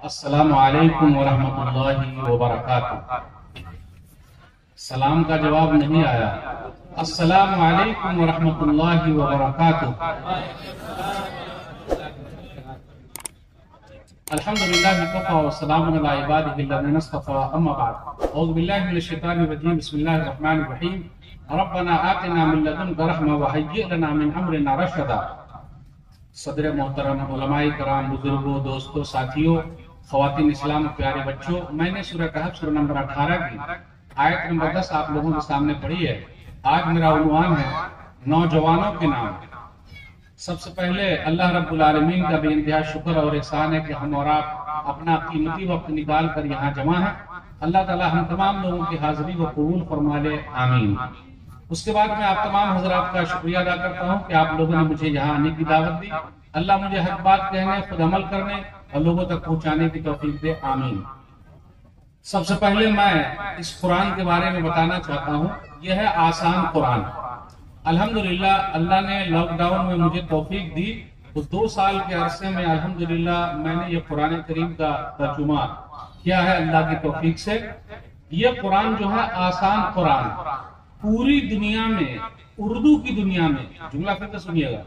अस्सलामु अलैकुम वरहमतुल्लाहि वबरकातुह। सलाम का जवाब नहीं आया। अस्सलामु अलैकुम वरहमतुल्लाहि वबरकातुह। अल्हम्दुलिल्लाह वकफ़ा व सलामुन अला इबादिहिल लज़ीना इस्तफ़ा, अम्मा बाद। औज़ु बिल्लाहि मिनश शैतानिर रजीम। बिस्मिल्लाहिर रहमानिर रहीम। रब्बना आतिना मिन लदुनका रहमा व हय्यि लना मिन अमरिना रशदा। सदर मोहतरम, उलमाए कराम, बुजुर्गों, दोस्तों, साथियों, ख़वातीन इस्लाम, प्यारे बच्चों, मैंने सूरह कहफ सूरह नंबर 18 की आयत नंबर 10 आप लोगों के सामने पढ़ी है। आज मेरा उन्वान है नौजवानों के नाम। सबसे पहले अल्लाह रब्बुल आलमीन का बेइंतहा शुक्र और एहसान है कि हम और आप अपना कीमती वक्त निकाल कर यहाँ जमा है। अल्लाह ताला हम तमाम लोगों की हाजिरी को कबूल फरमा ले, आमीन। उसके बाद मैं आप तमाम हजरात का शुक्रिया अदा करता हूँ कि आप लोगों ने मुझे यहाँ आने की दावत दी। अल्लाह मुझे हक बात कहने, खुद अमल करने और लोगों तक पहुँचाने की तौफीक दे, आमीन। सबसे पहले मैं इस कुरान के बारे में बताना चाहता हूँ। यह है आसान कुरान। अल्हम्दुलिल्लाह, अल्लाह ने लॉकडाउन में मुझे तौफीक दी तो 2 साल के अरसे में अल्हम्दुलिल्लाह मैंने ये कुरान करीम का तर्जुमा किया है अल्लाह की तौफीक से। यह कुरान जो है आसान कुरान, पूरी दुनिया में, उर्दू की दुनिया में, जुमला फिर से सुनिएगा,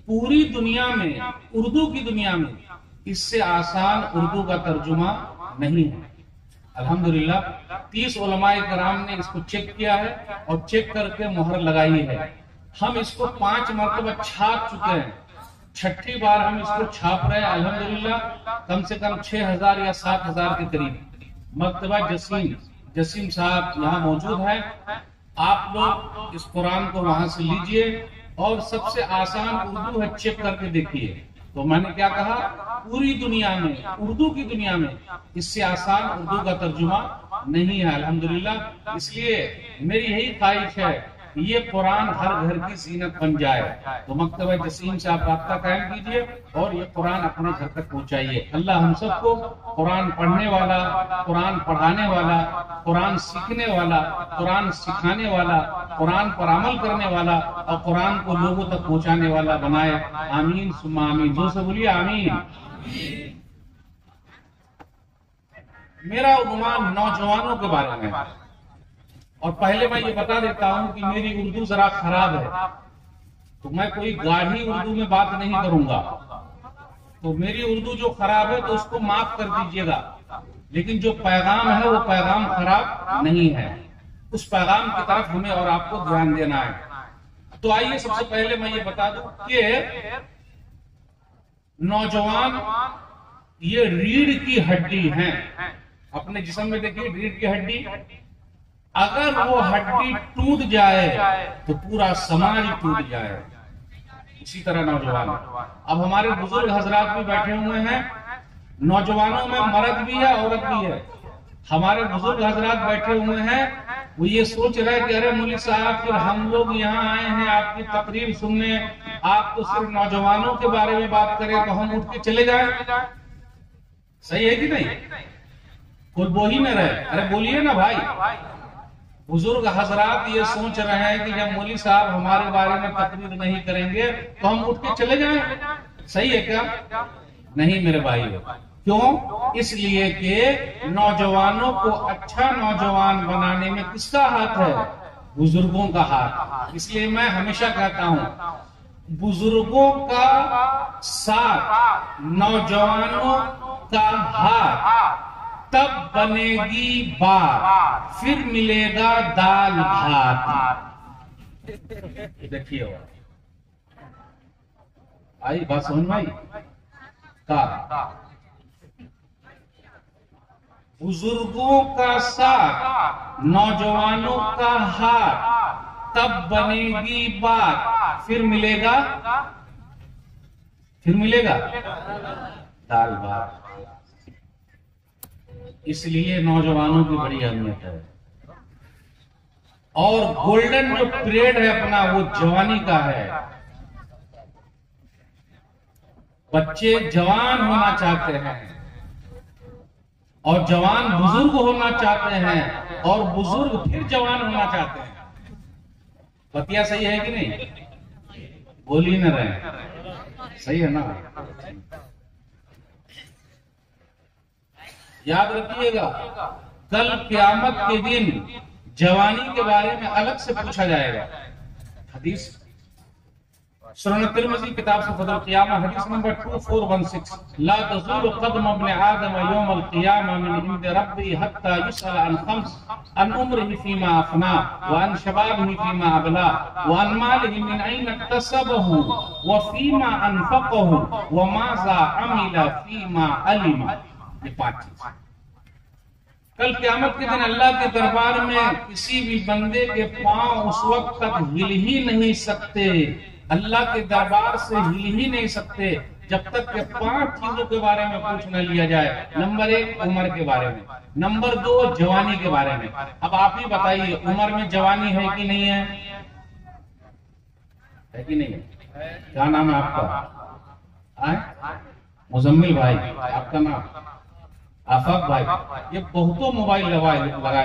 पूरी दुनिया में, उर्दू की दुनिया में इससे आसान उर्दू का तर्जुमा नहीं है। अल्हम्दुलिल्लाह 30 उलमाए कराम ने इसको चेक किया है और चेक करके मोहर लगाई है। हम इसको 5 मरतबा छाप चुके हैं, 6ठी बार हम इसको छाप रहे हैं। अल्हम्दुलिल्लाह कम से कम 6000 या 7000 के करीब मकतबा जसीम साहब यहाँ मौजूद है। आप लोग इस कुरान को वहां से लीजिए और सबसे आसान उर्दू है, चेक करके देखिए। तो मैंने क्या कहा, पूरी दुनिया में, उर्दू की दुनिया में इससे आसान उर्दू का तर्जुमा नहीं है अल्हम्दुलिल्लाह। इसलिए मेरी यही ख्वाहिश है कि ये कुरान हर घर की जीनत बन जाए। तो मकतबा जसीम से आप राब्ता कायम कीजिए और ये कुरान अपने घर तक पहुंचाइए। अल्लाह हम सबको कुरान पढ़ने वाला, कुरान पढ़ाने वाला, कुरान सीखने वाला, कुरान सिखाने वाला, कुरान पर अमल करने वाला और कुरान को लोगों तक पहुंचाने वाला बनाए, आमीन सुम्मा आमीन। जो से बोलिए आमीन। मेरा उन्वान नौजवानों के बारे में। और पहले मैं ये बता देता हूं कि मेरी उर्दू जरा खराब है, तो मैं कोई गाढ़ी उर्दू में बात नहीं करूंगा। तो मेरी उर्दू जो खराब है तो उसको माफ कर दीजिएगा, लेकिन जो पैगाम है वो पैगाम खराब नहीं है। उस पैगाम की तरफ हमें और आपको ध्यान देना है। तो आइए सबसे पहले मैं ये बता दूं कि नौजवान ये रीढ़ की हड्डी हैं। अपने जिस्म में देखिए रीढ़ की हड्डी, अगर वो हड्डी टूट जाए तो पूरा समाज टूट जाए। इसी तरह नौजवान, अब हमारे बुजुर्ग हजरात भी बैठे हुए हैं, नौजवानों में मर्द भी है, औरत भी है। हमारे बुजुर्ग हजरात बैठे हुए हैं, वो ये सोच रहे हैं कि अरे मौलवी साहब, फिर हम लोग यहाँ आए हैं आपकी तकरीर सुनने, आप तो सिर्फ नौजवानों के बारे में बात करें तो हम उठ के चले जाए। सही है कि नहीं? कोई बोल ही न रहे। अरे बोलिए ना भाई। बुजुर्ग हजरात ये सोच रहे हैं कि जब मौलवी साहब हमारे बारे में तकरीर नहीं करेंगे तो हम उठ के चले जाएं। सही है क्या? नहीं मेरे भाई। क्यों? इसलिए कि नौजवानों को अच्छा नौजवान बनाने में किसका हाथ है? बुजुर्गों का हाथ। इसलिए मैं हमेशा कहता हूं, बुजुर्गों का साथ, नौजवानों का हाथ, तब बनेगी बात, फिर मिलेगा दाल भात। देखिए आई बात समझ में आई का? बुजुर्गों का साथ, नौजवानों का हाथ, तब बनेगी बात, फिर मिलेगा दाल भात। इसलिए नौजवानों की बड़ी अहमियत है। और गोल्डन जो पीरियड है अपना, वो जवानी का है। बच्चे जवान होना चाहते हैं और जवान बुजुर्ग होना चाहते हैं और बुजुर्ग फिर जवान होना चाहते हैं। बतिया सही है कि नहीं? बोल ही न रहे। सही है ना? याद रखिएगा, कल क़यामत के दिन जवानी के बारे में अलग से पूछा जाएगा। हदीस सुनन तिरमिज़ी किताब से फदल क़ियामा हदीस नंबर 2416, ला तज़ूलु क़दम इब्न आदम यौमल क़ियामा मिन इंद रब्बी हत्ता युसअल अन खम्स, अन उम्रिही फीमा अफ़ना व अन शबाबिही फीमा अबला व अन मालिही मिन ऐन इक्तसबहु व फीमा अनफ़क़हु व माज़ा अमिला फीमा अलिमा। ये 5 चीज़ कल क़यामत के दिन अल्लाह के दरबार में किसी भी बंदे के पांव उस वक्त तक हिल ही नहीं सकते, अल्लाह के दरबार से हिल ही नहीं सकते जब तक के 5 चीजों के बारे में पूछ न लिया जाए। नंबर 1 उम्र के बारे में, नंबर 2 जवानी के बारे में। अब आप ही बताइए, उम्र में जवानी है कि नहीं है? है कि नहीं है? क्या नाम है आपका? मुजम्मिल भाई, आपका नाम? आफाक भाई। ये बहुतों मोबाइल लगाए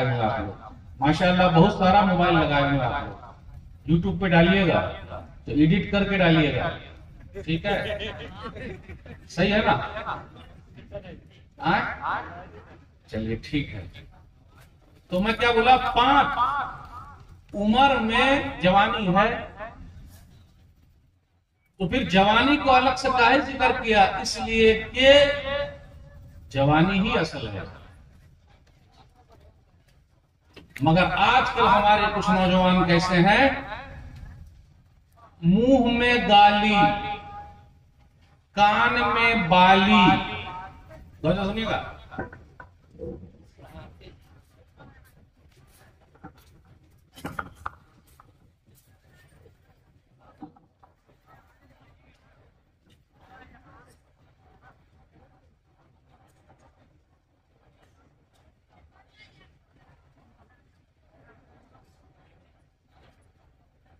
हुए आप लोग, माशाल्लाह बहुत सारा मोबाइल लगाए हुए आप लोग। यूट्यूब पे डालिएगा तो एडिट करके डालिएगा, ठीक है? सही है ना? चलिए ठीक है। तो मैं क्या बोला, 5 उम्र में जवानी है, तो फिर जवानी को अलग से काहे जिक्र किया? इसलिए कि जवानी ही असल है। मगर आजकल हमारे कुछ नौजवान कैसे हैं, मुंह में गाली, कान में बाली। सुनिएगा,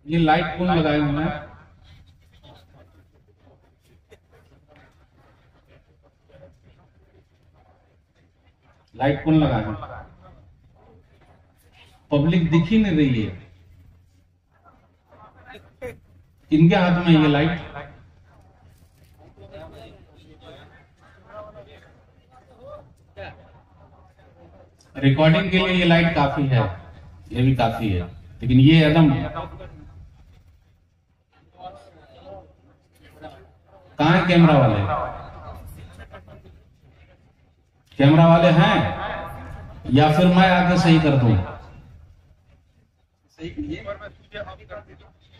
ये लाइट कौन लगाए हुए हैं? लाइट कौन लगाए हैं? पब्लिक दिख ही नहीं रही है। किनके हाथ में ये लाइट? रिकॉर्डिंग के लिए ये लाइट काफी है, ये भी काफी है, लेकिन ये एकदम कहाँ है? कैमरा वाले, कैमरा वाले हैं या फिर मैं आगे सही कर दूं? सही कीजिए।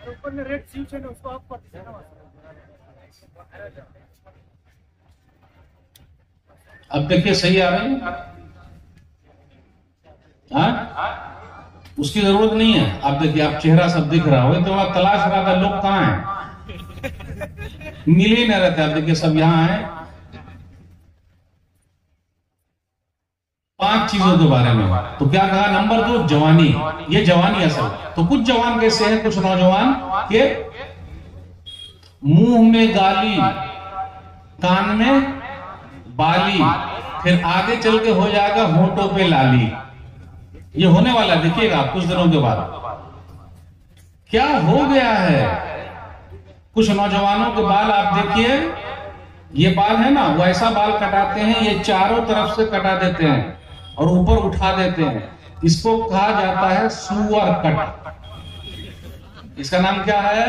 ऊपर में रेड स्विच है, उसको ऑफ कर दीजिए ना। अब देखिए सही आ रही है? हाँ, उसकी जरूरत नहीं है। अब देखिए, आप चेहरा सब दिख रहा हो, तो आप तलाश रहा था लोग कहाँ हैं, मिल ही नहीं रहते। आप देखिए सब यहां है। 5 चीजों के बारे में तो क्या कहा? नंबर 2 जवानी, ये जवानी असल। तो कुछ जवान कैसे हैं, कुछ नौजवान के मुंह में गाली, कान में बाली, फिर आगे चल के हो जाएगा होंठों पे लाली। ये होने वाला देखिएगा कुछ दिनों के बाद। क्या हो गया है? कुछ नौजवानों के बाल आप देखिए, ये बाल है ना, वो ऐसा बाल कटाते हैं, ये चारों तरफ से कटा देते हैं और ऊपर उठा देते हैं। इसको कहा जाता है सुअर कट। इसका नाम क्या है?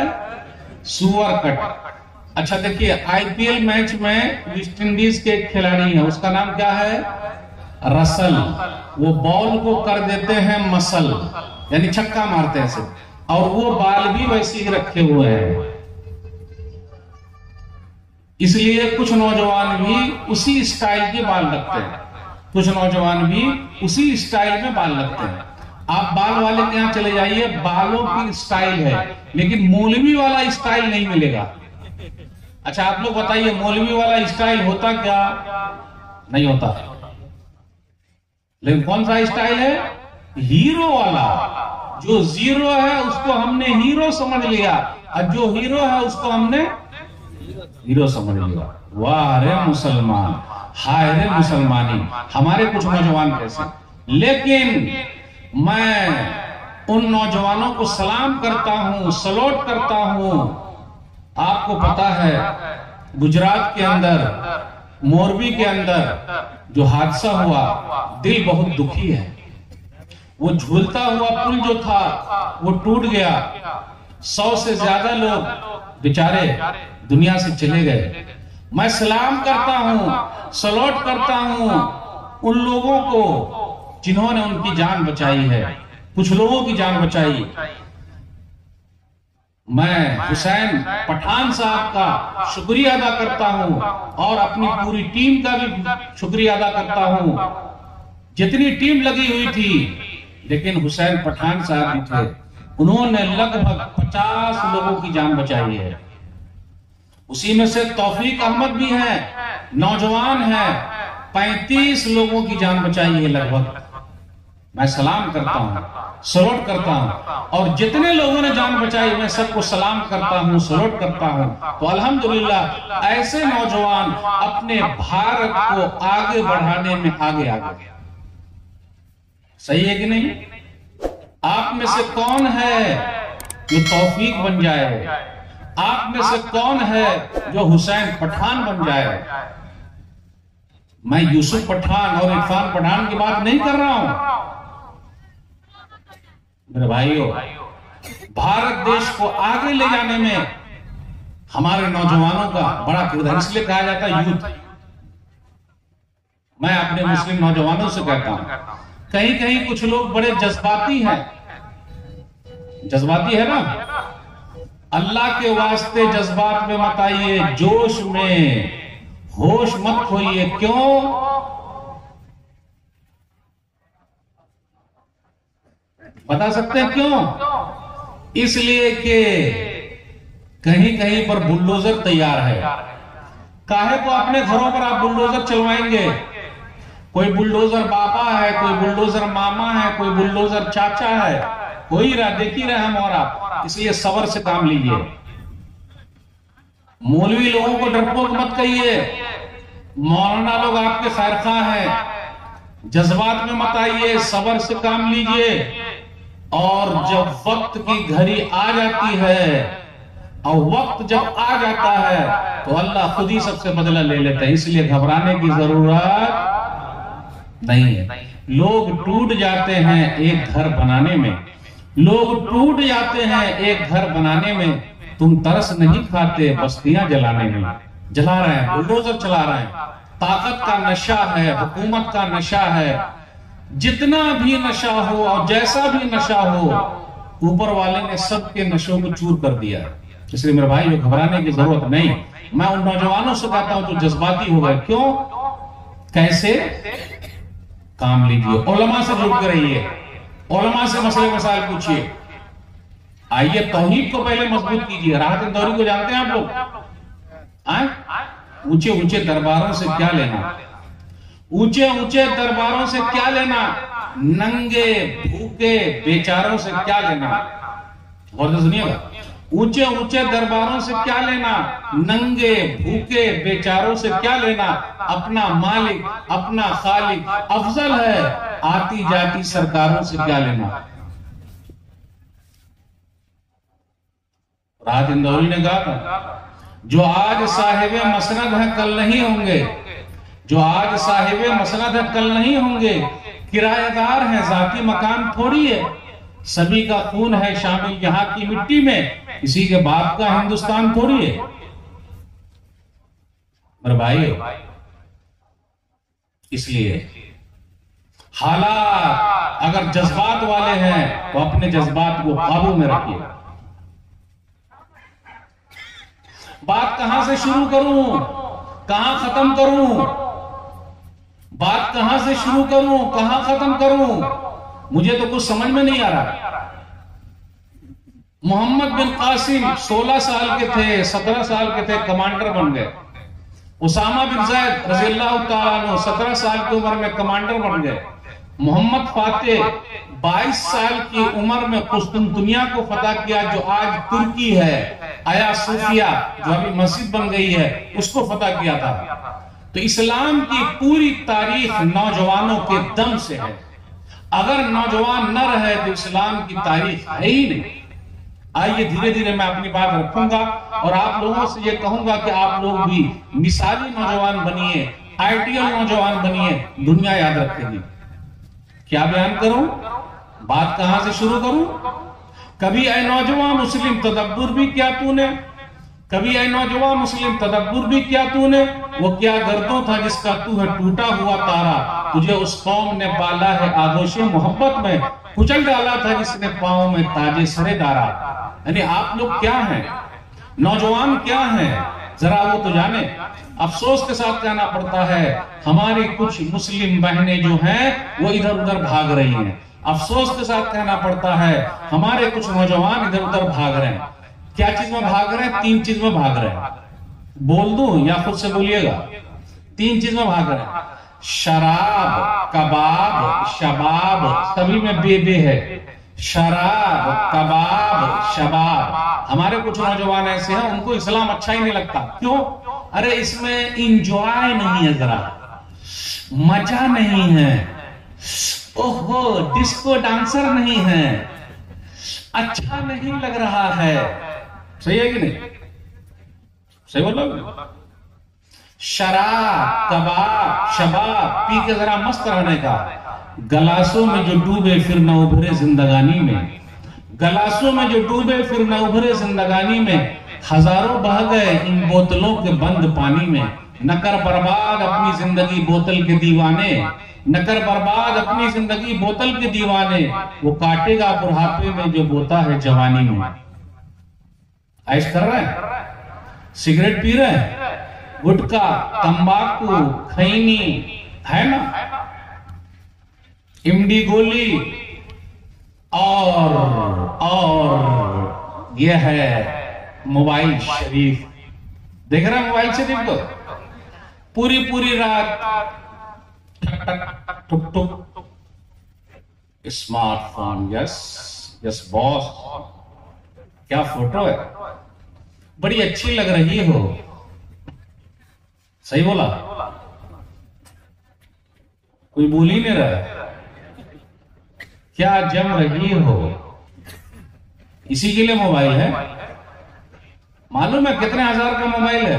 सुअर कट। अच्छा देखिए, आईपीएल मैच में वेस्ट इंडीज के एक खिलाड़ी है, उसका नाम क्या है? रसल। वो बॉल को कर देते हैं मसल, यानी छक्का मारते हैं सिर्फ, और वो बाल भी वैसे ही रखे हुए हैं। इसलिए कुछ नौजवान भी उसी स्टाइल के बाल रखते हैं, कुछ नौजवान भी उसी स्टाइल में बाल रखते हैं। आप बाल वाले के यहाँ चले जाइए, बालों की स्टाइल है, लेकिन मौलवी वाला स्टाइल नहीं मिलेगा। अच्छा आप लोग बताइए, मौलवी वाला स्टाइल होता क्या? नहीं होता। लेकिन कौन सा स्टाइल है? हीरो वाला। जो जीरो है उसको हमने हीरो समझ लिया, और जो हीरो है उसको हमने हीरो समझ लिया। वाह रे मुसलमान, हाय रे मुसलमानी, हमारे कुछ नौजवान कैसे। लेकिन मैं उन नौजवानों को सलाम करता हूं, सलूट करता हूं। आपको पता है गुजरात के अंदर मोरबी के अंदर जो हादसा हुआ, दिल बहुत दुखी है। वो झूलता हुआ पुल जो था वो टूट गया, 100 से ज्यादा लोग बेचारे दुनिया से चले गए। मैं सलाम करता हूं, सलूट करता हूं उन लोगों को जिन्होंने उनकी जान बचाई है, कुछ लोगों की जान बचाई। मैं हुसैन पठान साहब का शुक्रिया अदा करता हूं और अपनी पूरी टीम का भी शुक्रिया अदा करता हूं। जितनी टीम लगी हुई थी, लेकिन हुसैन पठान साहब भी थे, उन्होंने लगभग 50 लोगों की जान बचाई है। उसी में से तौफीक अहमद भी है, नौजवान है, 35 लोगों की जान बचाई है लगभग। मैं सलाम करता हूं, सलूट करता हूं, और जितने लोगों ने जान बचाई मैं सबको सलाम करता हूं, सलूट करता हूं। तो अल्हम्दुलिल्लाह ऐसे नौजवान अपने भारत को आगे बढ़ाने में आगे आ गए। सही है कि नहीं? आप में से कौन है जो तौफीक बन जाए? आप में से कौन है जो हुसैन पठान बन जाए? मैं यूसुफ पठान और इरफान पठान की बात नहीं कर रहा हूं मेरे भाइयों। भारत देश को आगे ले जाने में हमारे नौजवानों का बड़ा किरदार, इसलिए कहा जाता है यूथ। मैं अपने मुस्लिम नौजवानों से कहता हूं, कहीं कहीं कुछ लोग बड़े जज्बाती हैं, जज्बाती है ना, अल्लाह के वास्ते जज्बात में मत आइए, जोश में होश मत खोइए। क्यों? बता सकते हैं क्यों? इसलिए कि कहीं कहीं पर बुलडोजर तैयार है। काहे को अपने घरों पर आप बुलडोजर चलवाएंगे? कोई बुलडोजर बाबा है, कोई बुलडोजर मामा है, कोई बुलडोजर चाचा है, हो ही रहा, देख ही रहे हम और आप। इसलिए सब्र से काम लीजिए। मौलवी लोगों को डरपोक मत कहिए, मौलाना लोग आपके खैरखा हैं। जज्बात में मत आइए, सब्र से काम लीजिए। और जब वक्त की घड़ी आ जाती है, और वक्त जब आ जाता है तो अल्लाह खुद ही सबसे बदला ले लेता है। इसलिए घबराने की जरूरत नहीं है। लोग टूट जाते हैं एक घर बनाने में, लोग टूट जाते हैं एक घर बनाने में। तुम तरस नहीं खाते बस्तियां जलाने में। जला रहे हैं, बुलडोजर चला रहे हैं। ताकत का नशा है, हुकूमत का नशा है। जितना भी नशा हो और जैसा भी नशा हो, ऊपर वाले ने सबके नशों को चूर कर दिया। इसलिए मेरे भाई घबराने की जरूरत नहीं। मैं उन नौजवानों से कहता हूं जो जज्बाती हो गए, क्यों, कैसे काम लीजिए, उलमा से जुड़ कर रहिए, उलमा से मसले मसाइल पूछिए। आइए तौहीद को पहले मजबूत कीजिए। राहत इंदौरी को जानते हैं आप लोग? ऊंचे ऊंचे दरबारों से क्या लेना, ऊंचे ऊंचे दरबारों से क्या लेना, नंगे भूखे बेचारों से क्या लेना। और तो सुनिएगा, ऊंचे ऊंचे दरबारों से क्या लेना, नंगे भूखे बेचारों से क्या लेना। अपना मालिक अपना खालिक अफजल है, आती जाती सरकारों से क्या लेना। राहत इंदौरी ने कहा, जो आज साहिबे मसनद है कल नहीं होंगे, जो आज साहिबे मसनद है कल नहीं होंगे। किराएदार है, जाती मकान थोड़ी है, सभी का खून है शामिल यहाँ की मिट्टी में, किसी के बाप का हिंदुस्तान थोड़ी है। मेरे भाई, इसलिए हालात अगर जज्बात वाले हैं तो अपने जज्बात को काबू में रखिए। बात कहां से शुरू करूं, कहां खत्म करूं, बात कहां से शुरू करूं, कहां खत्म करूं, मुझे तो कुछ समझ में नहीं आ रहा। मोहम्मद बिन कासिम 16 साल के थे, 17 साल के थे, कमांडर बन गए। उसामा बिन ज़ैद रज़ियल्लाहु ताला अन्हु 17 साल की उम्र में कमांडर बन गए। मोहम्मद फातेह 22 साल की उम्र में कुस्तुनतुनिया को फतह किया, जो आज तुर्की है। आया सूफिया जो अभी मस्जिद बन गई है, उसको फतह किया था। तो इस्लाम की पूरी तारीख नौजवानों के दम से है। अगर नौजवान न रहे तो इस्लाम की तारीख है ही नहीं। आइए धीरे धीरे मैं अपनी बात रखूंगा और आप लोगों से ये कहूंगा कि आप लोग भी मिसाली नौजवान बनिए, आइडियल नौजवान बनिए, दुनिया याद रखेगी। क्या बयान करूं, बात कहां से शुरू करूं? कभी ऐ नौजवान मुस्लिम तदब्बुर भी क्या तूने, कभी ऐ नौजवान मुस्लिम तदब्बुर भी क्या तूने, वो क्या गर्दों था जिसका तू है टूटा हुआ तारा, तुझे उस कौम ने पाला है आगोशे मोहब्बत में, कुचल डाला था जिसने पांव में ताजे सरे डारा। यानी आप लोग क्या हैं, नौजवान क्या हैं, जरा वो तो जाने। अफसोस के साथ कहना पड़ता है हमारी कुछ मुस्लिम बहनें जो हैं वो इधर उधर भाग रही हैं। अफसोस के साथ कहना पड़ता है हमारे कुछ नौजवान इधर उधर भाग रहे हैं। क्या चीज में भाग रहे हैं? 3 चीज में भाग रहे हैं। बोल दूं या खुद से बोलिएगा? 3 चीज में भाग रहे हैं। शराब, कबाब, शबाब, सभी में बे है। शराब, कबाब, शबाब। हमारे कुछ नौजवान ऐसे हैं उनको इस्लाम अच्छा ही नहीं लगता। क्यों? अरे इसमें इंजॉय नहीं है, जरा मजा नहीं है, ओहो डिस्को डांसर नहीं है, अच्छा नहीं लग रहा है। सही है कि नहीं? सही बोलो। शराब, कबाब, शबाब पी के जरा मस्त रहने का। गलासों में जो डूबे फिर न उभरे जिंदगानी में, गलासों में जो डूबे फिर न उभरे जिंदगानी में, हजारों बह गए इन बोतलों के बंद पानी में। न कर बर्बाद अपनी जिंदगी बोतल के दीवाने, न कर बर्बाद अपनी जिंदगी बोतल के दीवाने, वो काटेगा बुढ़ापे में जो बोता है जवानी में। ऐश कर रहे हैं, सिगरेट पी रहे हैं, गुटखा, तंबाकू, खैनी है ना, इमली गोली और यह है मोबाइल शरीफ। देख रहे हैं मोबाइल शरीफ को? पूरी पूरी रात टक टक टुक टुक, स्मार्टफोन। यस यस बॉस, क्या फोटो है, बड़ी अच्छी लग रही हो। सही बोला? कोई बोल ही नहीं रहा। क्या जम रही हो, इसी के लिए मोबाइल है। मालूम है कितने हजार का मोबाइल है?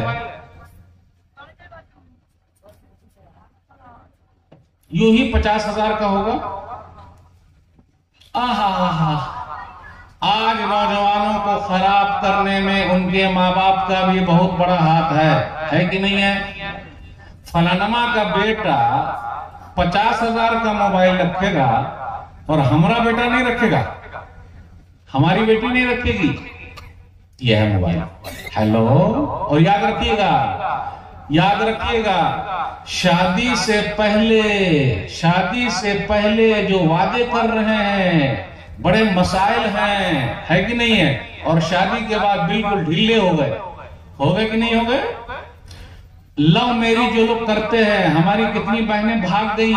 यूं ही 50,000 का होगा। आहा, आज नौजवानों को खराब करने में उनके माँ बाप का भी बहुत बड़ा हाथ है कि नहीं है? फलानमा का बेटा 50,000 का मोबाइल रखेगा और हमारा बेटा नहीं रखेगा, हमारी बेटी नहीं रखेगी। यह है मोबाइल। हेलो। और याद रखिएगा, याद रखिएगा, शादी से पहले जो वादे कर रहे हैं बड़े मसाइल हैं, है कि नहीं है? और शादी के बाद बिल्कुल ढीले हो गए कि नहीं हो गए? लव मैरिज जो लोग करते हैं, हमारी कितनी बहनें भाग गई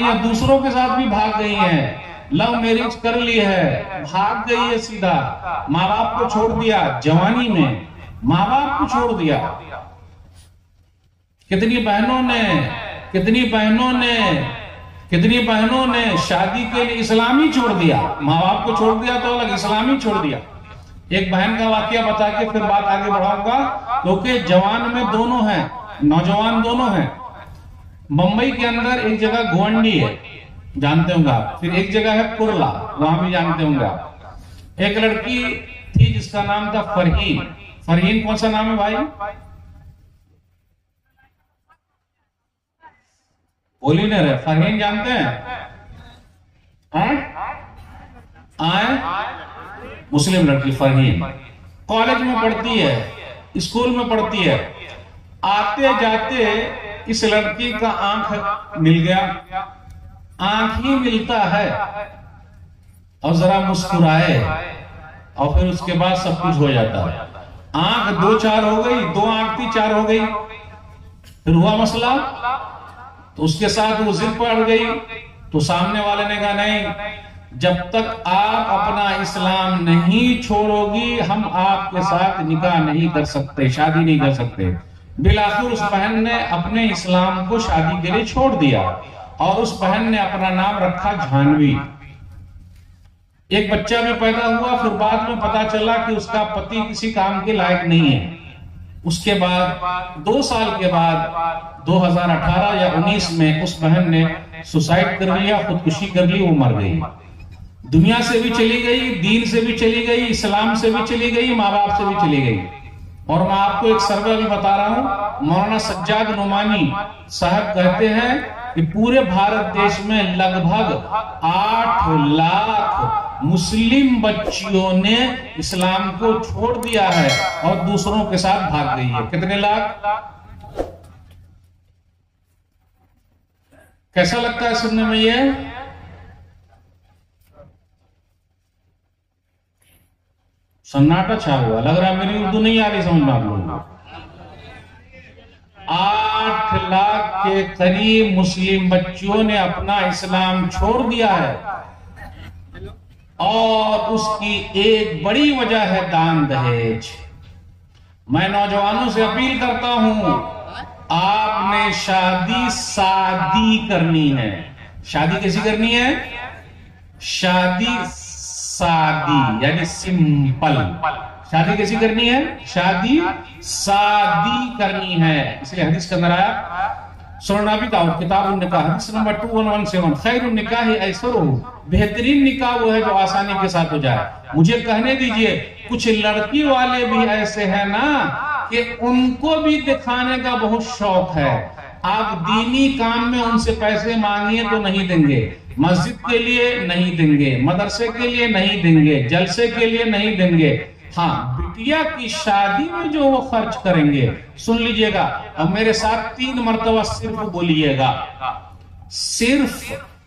हैं, दूसरों के साथ भी भाग गई हैं। लव मैरिज कर ली है, भाग गई है सीधा, माँ बाप को छोड़ दिया, जवानी में माँ बाप को छोड़ दिया। कितनी बहनों ने शादी के लिए इस्लाम ही छोड़ दिया, माँ बाप को छोड़ दिया तो अलग, इस्लाम ही छोड़ दिया। एक बहन का वाकया बता के फिर बात आगे बढ़ाऊंगा, क्योंकि जवान में दोनों हैं, नौजवान दोनों हैं। मुंबई के अंदर एक जगह गोवंडी है, जानते होंगे आप, फिर एक जगह है कुरला, वहां भी जानते होंगे आप। एक लड़की थी जिसका नाम था फरहीन। फरहीन कौन सा नाम है भाई? बोल ही नहीं रहे। फरहीन जानते हैं? आए मुस्लिम लड़की फरहीन कॉलेज में पढ़ती है, स्कूल में पढ़ती है। आते जाते इस लड़की का आंख मिल गया, आंख ही मिलता है और जरा मुस्कुराए और फिर उसके बाद सब कुछ हो जाता है। आंख 2-4 हो गई, 2 आंख थी 4 हो गई, फिर हुआ मसला, तो उसके साथ वो जिद पड़ गई। तो सामने वाले ने कहा नहीं, जब तक आप अपना इस्लाम नहीं छोड़ोगी हम आपके साथ निकाह नहीं कर सकते, शादी नहीं कर सकते। बिलाखिर उस बहन ने अपने इस्लाम को शादी के लिए छोड़ दिया और उस बहन ने अपना नाम रखा जानवी। एक बच्चा भी पैदा हुआ, फिर बाद में पता चला कि उसका पति किसी काम के लायक नहीं है। उसके बाद 2 साल के बाद 2018 या 19 में उस बहन ने सुसाइड कर लिया, खुदकुशी कर ली, वो मर गई। दुनिया से भी चली गई, दीन से भी चली गई, इस्लाम से भी चली गई, माँ बाप से भी चली गई। और मैं आपको एक सर्वे भी बता रहा हूं, मौलाना सज्जाद नुमानी साहब कहते हैं कि पूरे भारत देश में लगभग 8 लाख मुस्लिम बच्चियों ने इस्लाम को छोड़ दिया है और दूसरों के साथ भाग गई है। कितने लाख? कैसा लगता है सुनने में? ये सन्नाटा छा हुआ, लग रहा है मेरी उर्दू नहीं आ रही समझ में आप लोगों को। 8 लाख के करीब मुस्लिम बच्चियों ने अपना इस्लाम छोड़ दिया है और उसकी एक बड़ी वजह है दान दहेज। मैं नौजवानों से अपील करता हूं, आपने शादी करनी है। शादी कैसी करनी है? शादी यानी सिंपल। शादी कैसी करनी है? शादी करनी है। इसलिए हदीस के अंदर आया, सुनना भी का किताब निकाह हदीस नंबर 2117, खैरुन निकाह ऐसरुहु, बेहतरीन निकाह वो है जो आसानी के साथ हो जाए। मुझे कहने दीजिए, कुछ लड़की वाले भी ऐसे हैं ना कि उनको भी दिखाने का बहुत शौक है। आप दीनी काम में उनसे पैसे मांगिए तो नहीं देंगे, मस्जिद के लिए नहीं देंगे, मदरसे के लिए नहीं देंगे, जलसे के लिए नहीं देंगे। हाँ, बिटिया की शादी में जो वो खर्च करेंगे, सुन लीजिएगा और मेरे साथ 3 मरतबा सिर्फ बोलिएगा।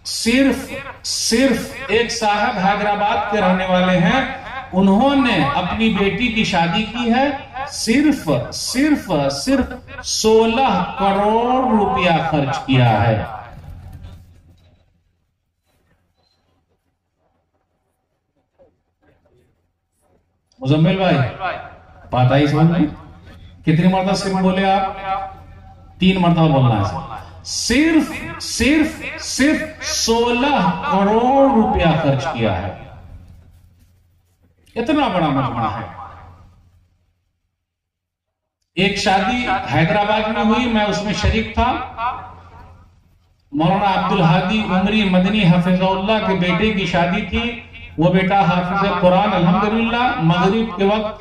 सिर्फ एक साहब हैदराबाद के रहने वाले हैं, उन्होंने अपनी बेटी की शादी की है, सिर्फ 16 करोड़ रुपया खर्च किया है। मुजम्मिल भाई, बात आई समझ में? कितनी मरतबा सिर्फ बोले आप? 3 मरतबा बोलना है। सिर्फ 16 करोड़ रुपया खर्च किया है। इतना बड़ा मजमा है। एक शादी हैदराबाद में हुई, मैं उसमें शरीक था। मौलाना अब्दुल हादी उमरी मदनी हफिज़हुल्लाह के बेटे की शादी थी। वो बेटा हाफिज़ कुरान अल्हम्दुलिल्लाह। मगरिब के वक्त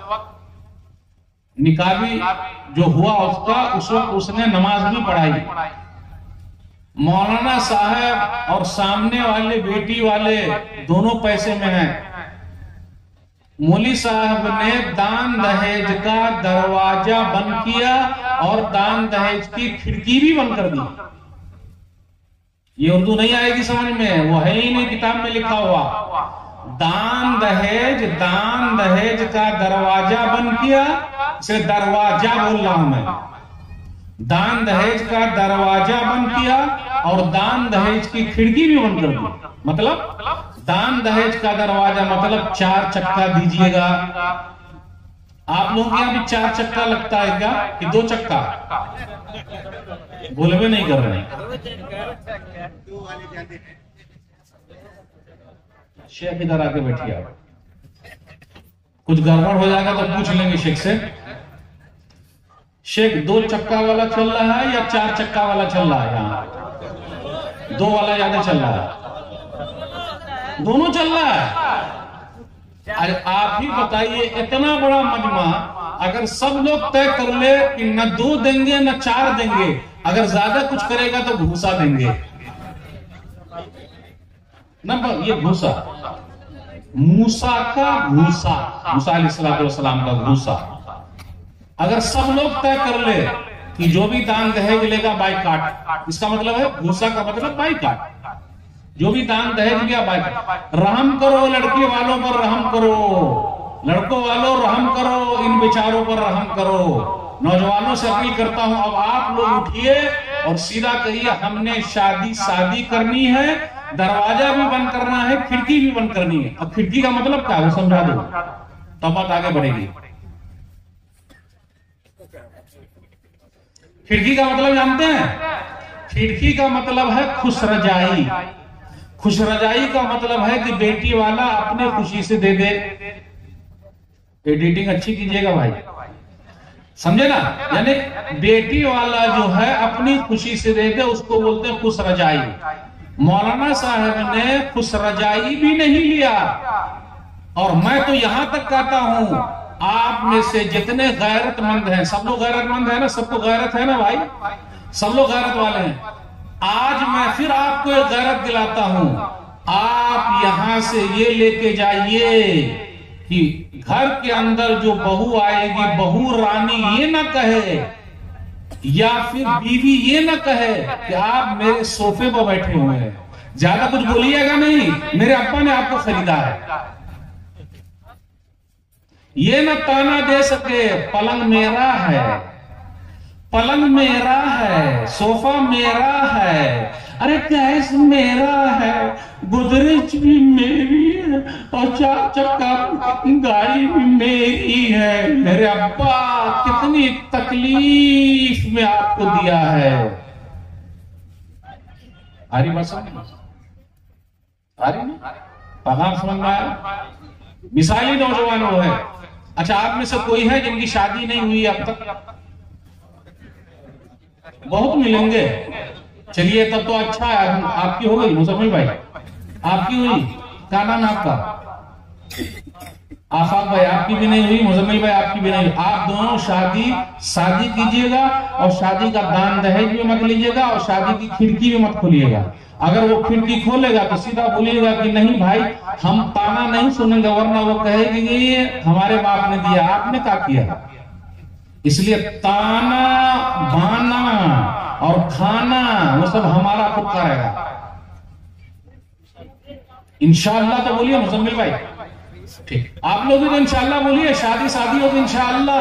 निकाह भी जो हुआ उसका, उस वक्त उसने नमाज भी पढ़ाई। मौलाना साहब और सामने वाले बेटी वाले दोनों पैसे में हैं। मौली साहब ने दान दहेज का दरवाजा बंद किया और दान दहेज की खिड़की भी बंद कर दी। ये उर्दू नहीं आएगी समझ में, वो है ही नहीं किताब में लिखा हुआ। दान दहेज का दरवाजा बंद किया, इसे दरवाजा बोल रहा हूं मैं। दान दहेज का दरवाजा बंद किया और दान दहेज की खिड़की भी बंद कर दी। मतलब दान दहेज का दरवाजा मतलब 4 चक्का दीजिएगा। आप लोगों के यहां भी 4 चक्का लगता है क्या कि 2 चक्का? बोले भी नहीं कर रहे। शेख इधर आके बैठिए। आप कुछ गड़बड़ हो जाएगा तो पूछ लेंगे शेख से। शेख 2 चक्का वाला चल रहा है या 4 चक्का वाला चल रहा है? यहाँ 2 वाला ज्यादा चल रहा है, दोनों चल रहा है। अरे आप ही बताइए, इतना बड़ा मजमा अगर सब लोग तय कर ले कि न 2 देंगे न 4 देंगे, अगर ज्यादा कुछ करेगा तो घूसा देंगे न। ये घूसा, मूसा का घूसा, मूसा अलैहिस्सलाम का घूसा। अगर सब लोग तय कर ले कि जो भी दान दहेज लेगा बाइकाट, इसका मतलब है घूसा का मतलब बाइकाट। जो भी दान दहेज लिया बाइकाट। रहम करो लड़की वालों पर, रहम करो लड़कों वालों, रहम करो इन बेचारों पर, रहम करो। नौजवानों से अपील करता हूं, अब आप लोग उठिए और सीधा कहिए हमने शादी करनी है, दरवाजा भी बंद करना है, खिड़की भी बंद करनी है। अब खिड़की का मतलब क्या है वो समझा दो, तब बात आगे बढ़ेगी। खिड़की का मतलब जानते हैं? खिड़की का मतलब है खुश रजाई। खुश रजाई का मतलब है कि बेटी वाला अपने खुशी से दे दे। एडिटिंग अच्छी कीजिएगा भाई, समझे ना? यानी बेटी वाला जो है अपनी खुशी से दे दे, उसको बोलते हैं खुश रजाई। मौलाना साहब ने खुश रजाई भी नहीं लिया। और मैं तो यहां तक कहता हूं, आप में से जितने गैरतमंद हैं, सब लोग गैरतमंद है ना, सबको गैरत है ना भाई, सब लोग गैरत वाले हैं। आज मैं फिर आपको एक गैरत दिलाता हूं, आप यहां से ये लेके जाइए कि घर के अंदर जो बहू आएगी, बहू रानी ये ना कहे, या फिर बीवी ये ना कहे कि आप मेरे सोफे पर बैठे हुए हैं। ज्यादा कुछ बोलिएगा नहीं, मेरे अब्बा ने आपको खरीदा है। ये ना ताना दे सके पलंग मेरा है, पलंग मेरा है, सोफा मेरा है, अरे गैस मेरा है, गोदरेज भी मेरी है, और 4 चक्का गाड़ी भी मेरी है। मेरे अब्बा कितनी तकलीफ में आपको दिया है। आ रही बात समझ? आ रही ना? पैगाम समझ में आया? मिसाली नौजवान वो है। अच्छा, आप में से कोई है जिनकी शादी नहीं हुई अब तक? बहुत मिलेंगे। चलिए तब तो अच्छा है, आपकी हो गई मुसम्मिल भाई, आपकी हुई? क्या नाम है आपका? आफाक भाई, आपकी भी नहीं हुई। मुजम्मिल भाई, आपकी भी नहीं हुई। आप दोनों शादी कीजिएगा, और शादी का दान दहेज भी मत लीजिएगा, और शादी की खिड़की भी मत खोलिएगा। अगर वो खिड़की खोलेगा तो सीधा बोलिएगा कि नहीं भाई, हम ताना नहीं सुनेंगे, वरना वो कहेगी कि हमारे बाप ने दिया, आपने क्या किया। इसलिए ताना बाना और खाना वो सब हमारा खुद का रहेगा। इंशाअल्लाह तो बोलिए मुजम्मिल भाई, ठीक? आप लोग भी तो इंशाअल्लाह बोलिए। शादी हो तो इंशाअल्लाह।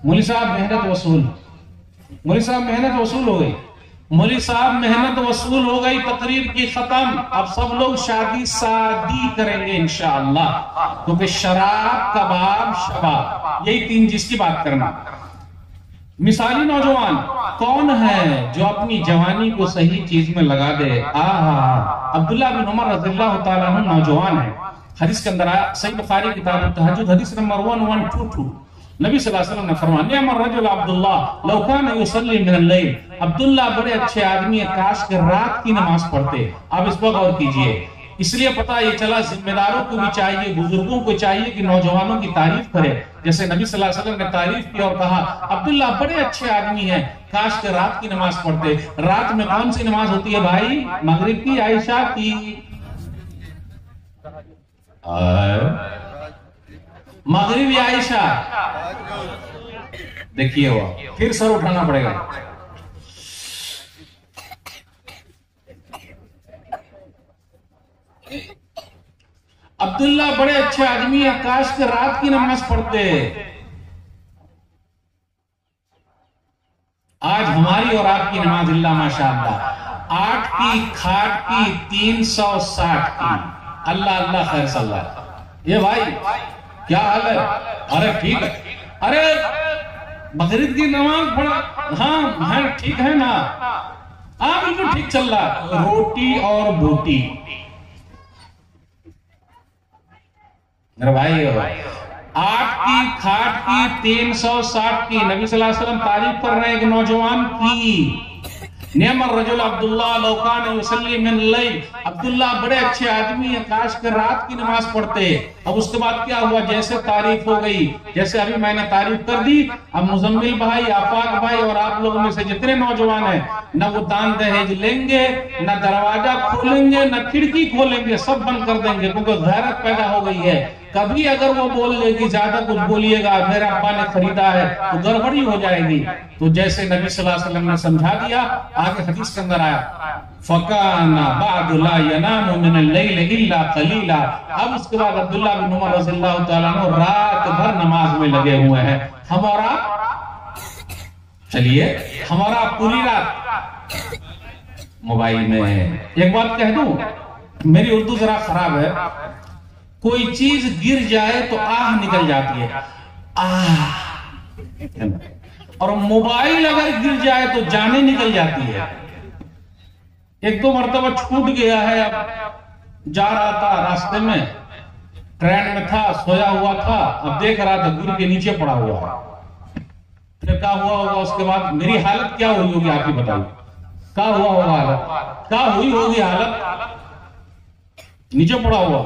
मौली साहब मेहनत वसूल, मौली साहब मेहनत वसूल हो गई, मौली साहब मेहनत वसूल हो गई। तकरीर की खत्म। अब सब लोग शादी करेंगे इंशाअल्लाह, क्योंकि शराब, कबाब, शबाब, यही 3 चीज की बात करना। मिसाली नौजवान कौन है जो अपनी जवानी को सही चीज में लगा दे? अब्दुल्ला बिन उमर रज़ियल्लाहु ताला अन्हु नौजवान है। हदीस के अंदर आया, सही बुखारी किताब तहज्जुद हदीस नंबर 1122, नबी सल्लल्लाहु अलैहि वसल्लम ने फरमाया, निअमर रजुल अब्दुल्ला लौ काना युसल्ली मिनल लैल। अब्दुल्ला बड़े अच्छे आदमी है, काश के रात की नमाज पढ़ते। अब इस पर गौर कीजिए। इसलिए पता ये चला, जिम्मेदारों को भी चाहिए, बुजुर्गों को चाहिए कि नौजवानों की तारीफ करे। जैसे नबी सल्लल्लाहु अलैहि वसल्लम ने तारीफ की और कहा, अब्दुल्ला बड़े अच्छे आदमी हैं, काश के रात की नमाज पढ़ते। रात में कौन सी नमाज होती है भाई? मगरिब की, आयशा की। मगरिब या आयशा? देखिए वो फिर सर उठाना पड़ेगा। अब्दुल्ला बड़े अच्छे आदमी है, काश के रात की नमाज पढ़ते। आज हमारी और आपकी नमाज अल्लाह माशाअल्लाह 8 की, खाट की, 360 की। अल्लाह अल्लाह खैर सल्लाह। ये भाई क्या हाल है? अरे ठीक है, अरे मगरिब की नमाज पढ़ा, हाँ ठीक है ना, बिल्कुल ठीक चल रहा। रोटी और बोटी, मेरे भाई 8 की, खाट की, 360 की। नबी सल्लल्लाहु अलैहि वसल्लम तारीफ कर रहे हैं एक नौजवान की। निअमर रजुल अब्दुल्ला लौ काना युसल्ली मिन लैल। अब्दुल्ला बड़े अच्छे आदमी हैं, काश के रात की नमाज पढ़ते। अब उसके बाद क्या हुआ? जैसे तारीफ हो गई, जैसे अभी मैंने तारीफ कर दी, अब मुजम्मिल भाई, आफाक भाई और आप लोगों में से जितने नौजवान हैं, न वो दान दहेज लेंगे, न दरवाजा खोलेंगे, न खिड़की खोलेंगे, सब बंद कर देंगे, क्योंकि गैरत पैदा हो गई है। कभी अगर वो बोल लेगी ज्यादा कुछ बोलिएगा, मेरा अब्बा ने खरीदा है, तो गड़बड़ी हो जाएगी। तो जैसे नबी सल्लल्लाहु अलैहि वसल्लम ने समझा दिया, आगे हदीस के अंदर आया, फकाना बादु ला यनामु मिनल लैल इल्ला कलीला। अब उसके बाद अब्दुल्ला बिन उमर रज़ियल्लाहु ताला अन्हु रात भर नमाज में लगे हुए हैं। हमारा, चलिए हमारा पूरी रात मोबाइल में है। एक बात कह दूं, मेरी उर्दू जरा खराब है, कोई चीज गिर जाए तो आह निकल जाती है, और मोबाइल अगर गिर जाए तो जाने निकल जाती है। एक दो मरतबा छूट गया है। अब जा रहा था रास्ते में, ट्रेन में था, सोया हुआ था, अब देख रहा था गिर के नीचे पड़ा हुआ है। फिर क्या हुआ होगा उसके बाद? मेरी हालत क्या हुई होगी आप ही बताइए, क्या हुआ होगा हालत, क्या हुई होगी हालत? नीचे पड़ा हुआ,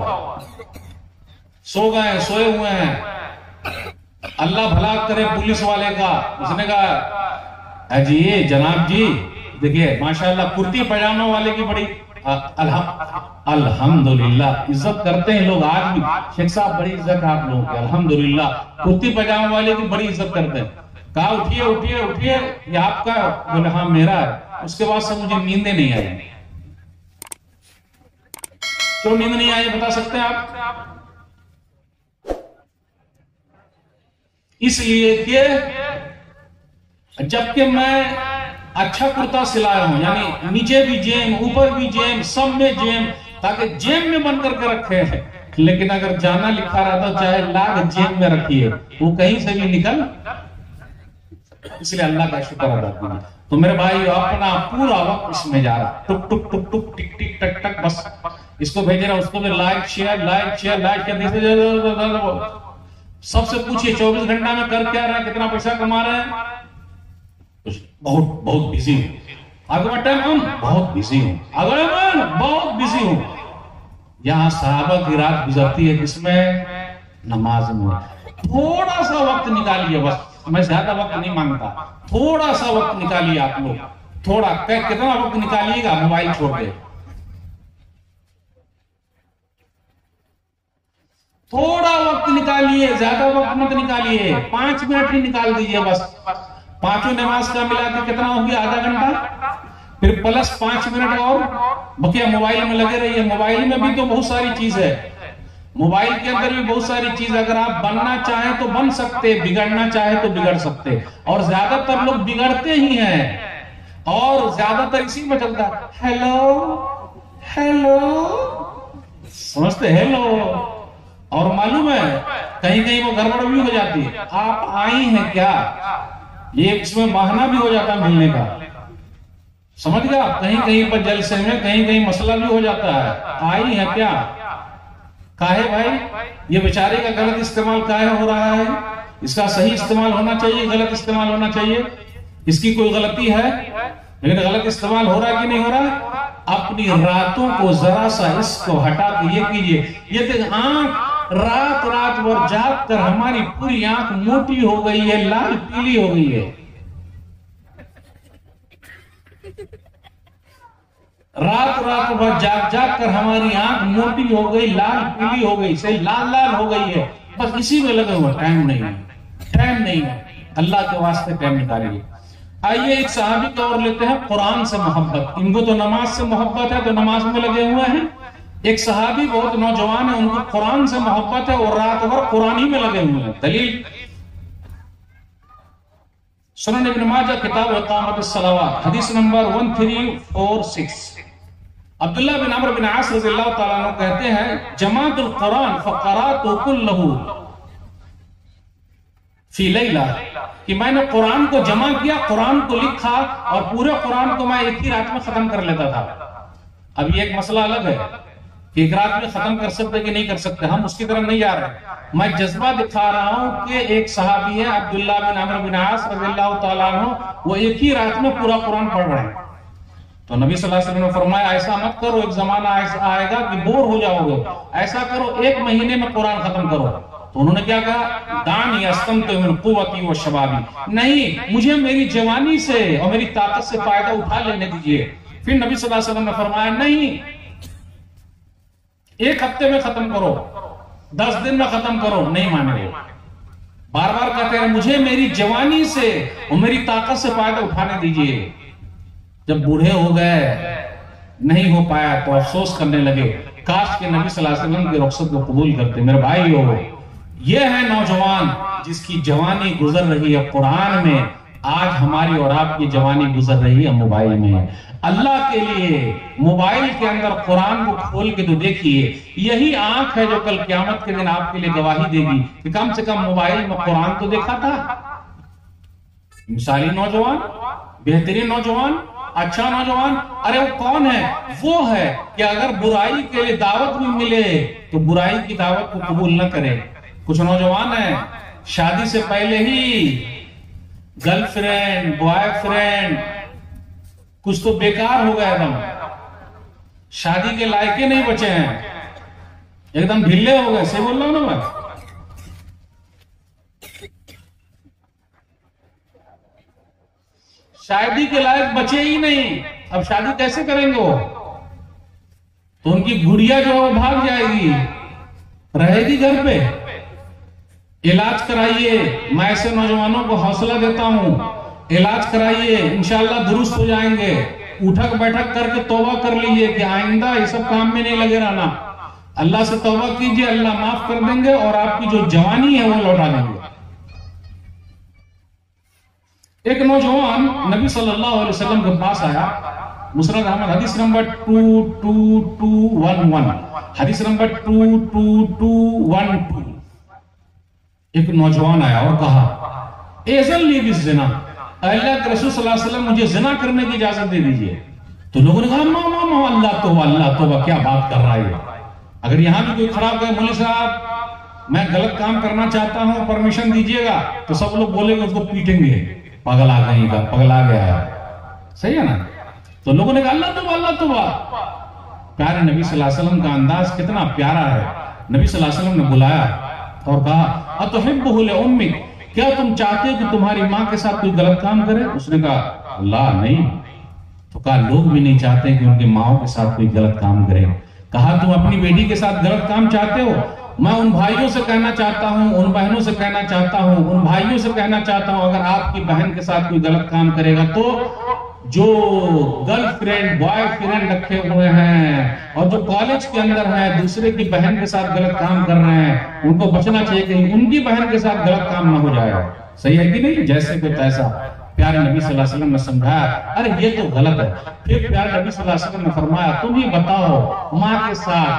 सो गए, सोए हुए हैं। अल्लाह भला करे पुलिस वाले का, उसने कहा अजी जनाब जी देखिए माशाल्लाह कुर्ती पैजामा वाले की बड़ी अल्हम्दुलिल्लाह इज्जत करते हैं लोग आज भी। शेख साहब बड़ी इज्जत है आप लोगों की, अल्हम्दुलिल्लाह कुर्ती पैजामा वाले की बड़ी इज्जत करते हैं। कहा उठिए उठिए उठिए, ये आपका? बोले हाँ मेरा है। उसके बाद से मुझे नींदें नहीं आई। क्यों नींद नहीं आई बता सकते हैं आप? इसलिए कि जबकि मैं अच्छा कुर्ता सिलाया हूं, यानी नीचे भी जेम ऊपर भी जेम सब में जेम, ताकि जेम में बंद करके रखे हैं। लेकिन अगर जाना लिखा रहता चाहे लाख जेम में रखिए, वो कहीं से भी निकल। इसलिए अल्लाह का शुक्र अदा कीजिए। तो मेरे भाई अपना पूरा वक्त इसमें जा रहा, टुक टुक टुक टुक टिक टिक टक टक, बस इसको भेज रहा, उसको भी like share like share like share. सबसे पूछिए 24 घंटा में कर क्या रहे हैं, कितना पैसा कमा रहे हैं? बहुत बहुत बिजी हूं। अगर टाइम बहुत बिजी हूं, अगर मैं बहुत बिजी हूं। यहां सहाबा की रात गुजरती है किसमें? नमाज में। थोड़ा सा वक्त निकालिए, बस मैं ज्यादा वक्त नहीं मांगता, थोड़ा सा वक्त निकालिए आप लोग। थोड़ा कितना वक्त निकालिएगा? मोबाइल छोड़ के थोड़ा वक्त निकालिए, ज्यादा वक्त मत निकालिए, 5 मिनट ही निकाल दीजिए बस। पांचों नमाज का मिला के कितना हो गया? आधा घंटा, फिर प्लस 5 मिनट और बकिया मोबाइल में लगे रहिए। मोबाइल में भी तो बहुत सारी चीज है, मोबाइल के अंदर भी बहुत सारी चीज। अगर आप बनना चाहें तो बन सकते, बिगड़ना चाहे तो बिगड़ सकते। और ज्यादातर लोग बिगड़ते ही हैं, और ज्यादातर इसी में चलता हेलो हेलो, समझते हेलो, और मालूम है कहीं कहीं वो गड़बड़ भी हो जाती है। आप आई हैं क्या, ये इसमें बहाना भी हो जाता है मिलने का, समझ गया? कहीं कहीं पर जलसे में कहीं कहीं मसला भी हो जाता है। आई है क्या? काहे भाई? ये बेचारे का गलत इस्तेमाल काहे हो रहा है? इसका सही इस्तेमाल होना चाहिए, गलत इस्तेमाल होना चाहिए। इसकी कोई गलती है, लेकिन गलत इस्तेमाल हो रहा है कि नहीं हो रहा? अपनी रातों को जरा सा इसको हटा के ये कीजिए। ये देख आंख रात रात भर जाग कर हमारी पूरी आंख मोटी हो गई है, लाल पीली हो गई है। रात रात भर जाग जाग कर हमारी आंख मोटी हो गई, लाल पीली हो गई, से लाल लाल हो गई है। बस इसी में लगे हुए, टाइम नहीं है, टाइम नहीं है। अल्लाह के वास्ते टाइम निकालिए। आइए एक सहाबी का और लेते हैं, कुरान से मोहब्बत। इनको तो नमाज से मोहब्बत है तो नमाज में लगे हुए हैं। एक सहाबी बहुत नौजवान है, उनको कुरान से मोहब्बत है और रात भर कुरान ही में लगे हुए हैं। दलील सुनन इब्न माजा किताब इकामत अस्सलावात हदीस नंबर 1346। अब्दुल्लाह बिन अमर बिन आस रज़ियल्लाहु ताला अन्हु कहते हैं जमातुल कुरान फक़रातु कुल्लहु फी लैला, कि मैंने कुरान को जमा किया, कुरान को लिखा और पूरे कुरान को मैं एक ही रात में खत्म कर लेता था। अब ये एक मसला अलग है कि एक रात में खत्म कर सकते कि नहीं कर सकते, हम उसकी तरफ नहीं जा रहे। मैं जज्बा दिखा रहा हूं कि एक सहाबी है अब्दुल्लाह बिन अमर बिन आस रज़ियल्लाहु ताला अन्हु, वो एक ही रात में पूरा कुरान पढ़ रहे हैं। तो नबी सल्लल्लाहु अलैहि वसल्लम ने फरमाया ऐसा मत करो, एक जमाना ऐसा आएगा कि बोर हो जाओगे, ऐसा करो 1 महीने में कुरान खत्म करो। तो उन्होंने क्या कहा? दानी अस्तमतु मिन कुव्वती व शबाबी, नहीं मुझे मेरी जवानी से और मेरी ताकत से फायदा उठा लेने दीजिए। फिर नबी सल्लल्लाहु अलैहि वसल्लम ने फरमाया नहीं, 1 हफ्ते में खत्म करो, 10 दिन में खत्म करो, नहीं माने वो। बार बार कहते हैं मुझे मेरी जवानी से और मेरी ताकत से फायदा उठाने दीजिए। जब बूढ़े हो गए, नहीं हो पाया तो अफसोस करने लगे, काश के नबी सल्लल्लाहु अलैहि वसल्लम की रुखसत को कबूल करते। मेरे भाई हो, ये है नौजवान जिसकी जवानी गुजर रही है कुरान में। आज हमारी और आपकी जवानी गुजर रही है मोबाइल में। अल्लाह के लिए मोबाइल के अंदर कुरान को खोल के तो देखिए, यही आंख है जो कल क़यामत के दिन आपके लिए गवाही देगी कि कम से कम मोबाइल में कुरान तो देखा था। मिसाली नौजवान, बेहतरीन नौजवान, अच्छा नौजवान, अरे वो कौन है? वो है कि अगर बुराई के लिए दावत भी मिले तो बुराई की दावत को कबूल न करे। कुछ नौजवान है शादी से पहले ही गर्लफ्रेंड, बॉयफ्रेंड, कुछ तो बेकार हो गया, एकदम शादी के लायक ही नहीं बचे हैं, एकदम ढीले हो गए। सही बोल रहा हूं ना मैं? शादी के लायक बचे ही नहीं, अब शादी कैसे करेंगे वो? तो उनकी गुड़िया जो है वो भाग जाएगी, रहेगी घर पे। इलाज कराइए, मैं ऐसे नौजवानों को हौसला देता हूं, इलाज कराइए, इंशाअल्लाह दुरुस्त हो जाएंगे। उठक बैठक करके तौबा कर लीजिए कि आइंदा ये सब काम में नहीं लगे रहना। अल्लाह से तौबा कीजिए, अल्लाह माफ कर देंगे और आपकी जो जवानी है वो लौटा देंगे। एक नौजवान नबी सल्लल्लाहु अलैहि वसल्लम के पास आया, मुस्नद अहमद हदीस नंबर 22211, हदीस नंबर 22212। एक नौजवान आया और कहा, एज़न ली बिज़िना, अल्लाह के रसूल सल्लल्लाहु अलैहि वसल्लम मुझे जिना करने की इजाजत दे दीजिए। तो लोगों ने कहा, अल्लाह तौबा, क्या बात कर रहा है? अगर यहां भी कोई खराब गए, मौलवी साहब मैं गलत काम करना चाहता हूं, परमिशन दीजिएगा, तो सब लोग बोलेंगे उसको पीटेंगे, पागल आ गई का, पगल आ गया है। सही है ना? तो लोगों ने कहा अल्लाह तौबा। प्यारे नबी सल्लल्लाहु अलैहि वसल्लम का अंदाज कितना प्यारा है। नबी सल्लल्लाहु अलैहि वसल्लम ने बुलाया और कहा, अतुहिब्बुहु लिउम्मिक, क्या तुम चाहते हो कि तुम्हारी माँ के साथ कोई गलत काम करे? उसने कहा, अल्लाह नहीं। तो कहा, लोग भी नहीं चाहते कि उनकी माओ के साथ कोई गलत काम करे। कहा, तुम अपनी बेटी के साथ गलत काम चाहते हो? मैं उन भाइयों से कहना चाहता हूं, उन बहनों से कहना चाहता हूं, उन भाइयों से कहना चाहता हूं, अगर आपकी बहन के साथ कोई गलत काम करेगा तो जो गर्लफ्रेंड, बॉयफ्रेंड रखे हुए हैं और जो कॉलेज के अंदर है, दूसरे की बहन के साथ गलत काम कर रहे हैं, उनको बचना चाहिए कि उनकी बहन के साथ गलत काम ना हो जाए। सही है कि नहीं? जैसे को तैसा। प्यारे नबी सल्लल्लाहु अलैहि वसल्लम ने समझाया, अरे ये तो गलत है। फिर प्यारे नबी सल्लल्लाहु अलैहि वसल्लम ने फरमाया, तुम ही बताओ, माँ के साथ,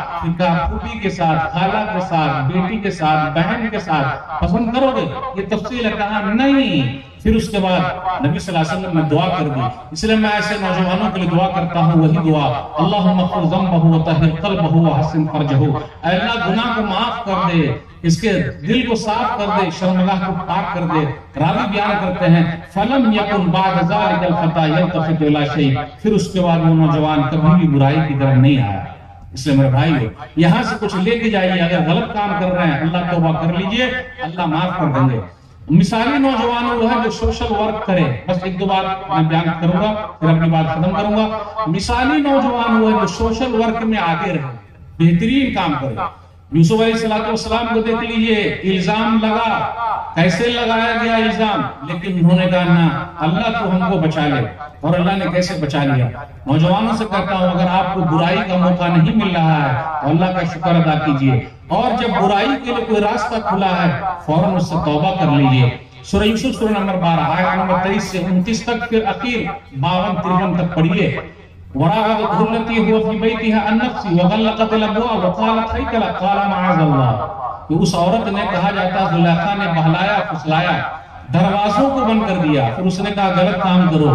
फूफी के साथ, खाला के साथ, बेटी के साथ, बहन के साथ पसंद करोगे? ये तफसील है। कहा नहीं। फिर उसके बाद नबी सल्लल्लाहु अलैहि वसल्लम ने दुआ कर दी। इसलिए मैं ऐसे नौजवानों के लिए दुआ करता हूँ, वही दुआ, अल्लाहुम्मा ग़फ़िर ज़ंबहु व तहिर क़ल्बहु व हस्सिन फ़र्जहु, अल्लाह गुनाह को माफ कर दे, इसके दिल को साफ कर दे, शर्मगाह को पाक कर दे। रावी बयान करते हैं, फलम यकुन बाद ज़ालिकल फ़ता यल्तफ़ितु इला शै, फिर उसके बाद वो नौजवान कभी भी बुराई की तरफ नहीं आया। इसलिए मेरे भाई, यहां से कुछ लेके जाइए। अगर गलत काम कर रहे हैं, अल्लाह तौबा कर लीजिए, अल्लाह माफ कर देंगे। मिसाली नौजवान वो है जो सोशल वर्क करे। बस एक दो बात मैं बयान करूंगा, फिर अपनी बात खत्म करूंगा। मिसाली नौजवान वो है जो सोशल वर्क में आगे रहे, बेहतरीन काम करे। यूसुफ अलैहिस्सलाम को देख लीजिए, इल्जाम लगा, कैसे लगाया गया इल्जाम, लेकिन उन्होंने कहा ना, अल्लाह तो हमको बचा ले, और अल्लाह ने कैसे बचा लिया। नौजवानों से कहता हूं, अगर आपको बुराई का मौका नहीं मिल रहा है तो अल्लाह का शुक्र अदा कीजिए, और जब बुराई के लिए कोई रास्ता खुला है फौरन उससे तौबा कर लीजिए। सूरह यूसुफ सूरह नंबर 12 आयत नंबर 23 से 29 तक, फिर आखिर 52-53 तक पढ़िए। वराअतहु अल्लती हुवा फी बैतिहा अन नफ्सी व गल्लक़त अल-अबवाब व क़ालत हैत लक क़ाल मअज़ल्लाह। कि उस औरत ने, कहा जाता है जुलेखा ने बहलाया फुसलाया, दरवाजों को बंद कर दिया, फिर उसने कहा गलत काम करो,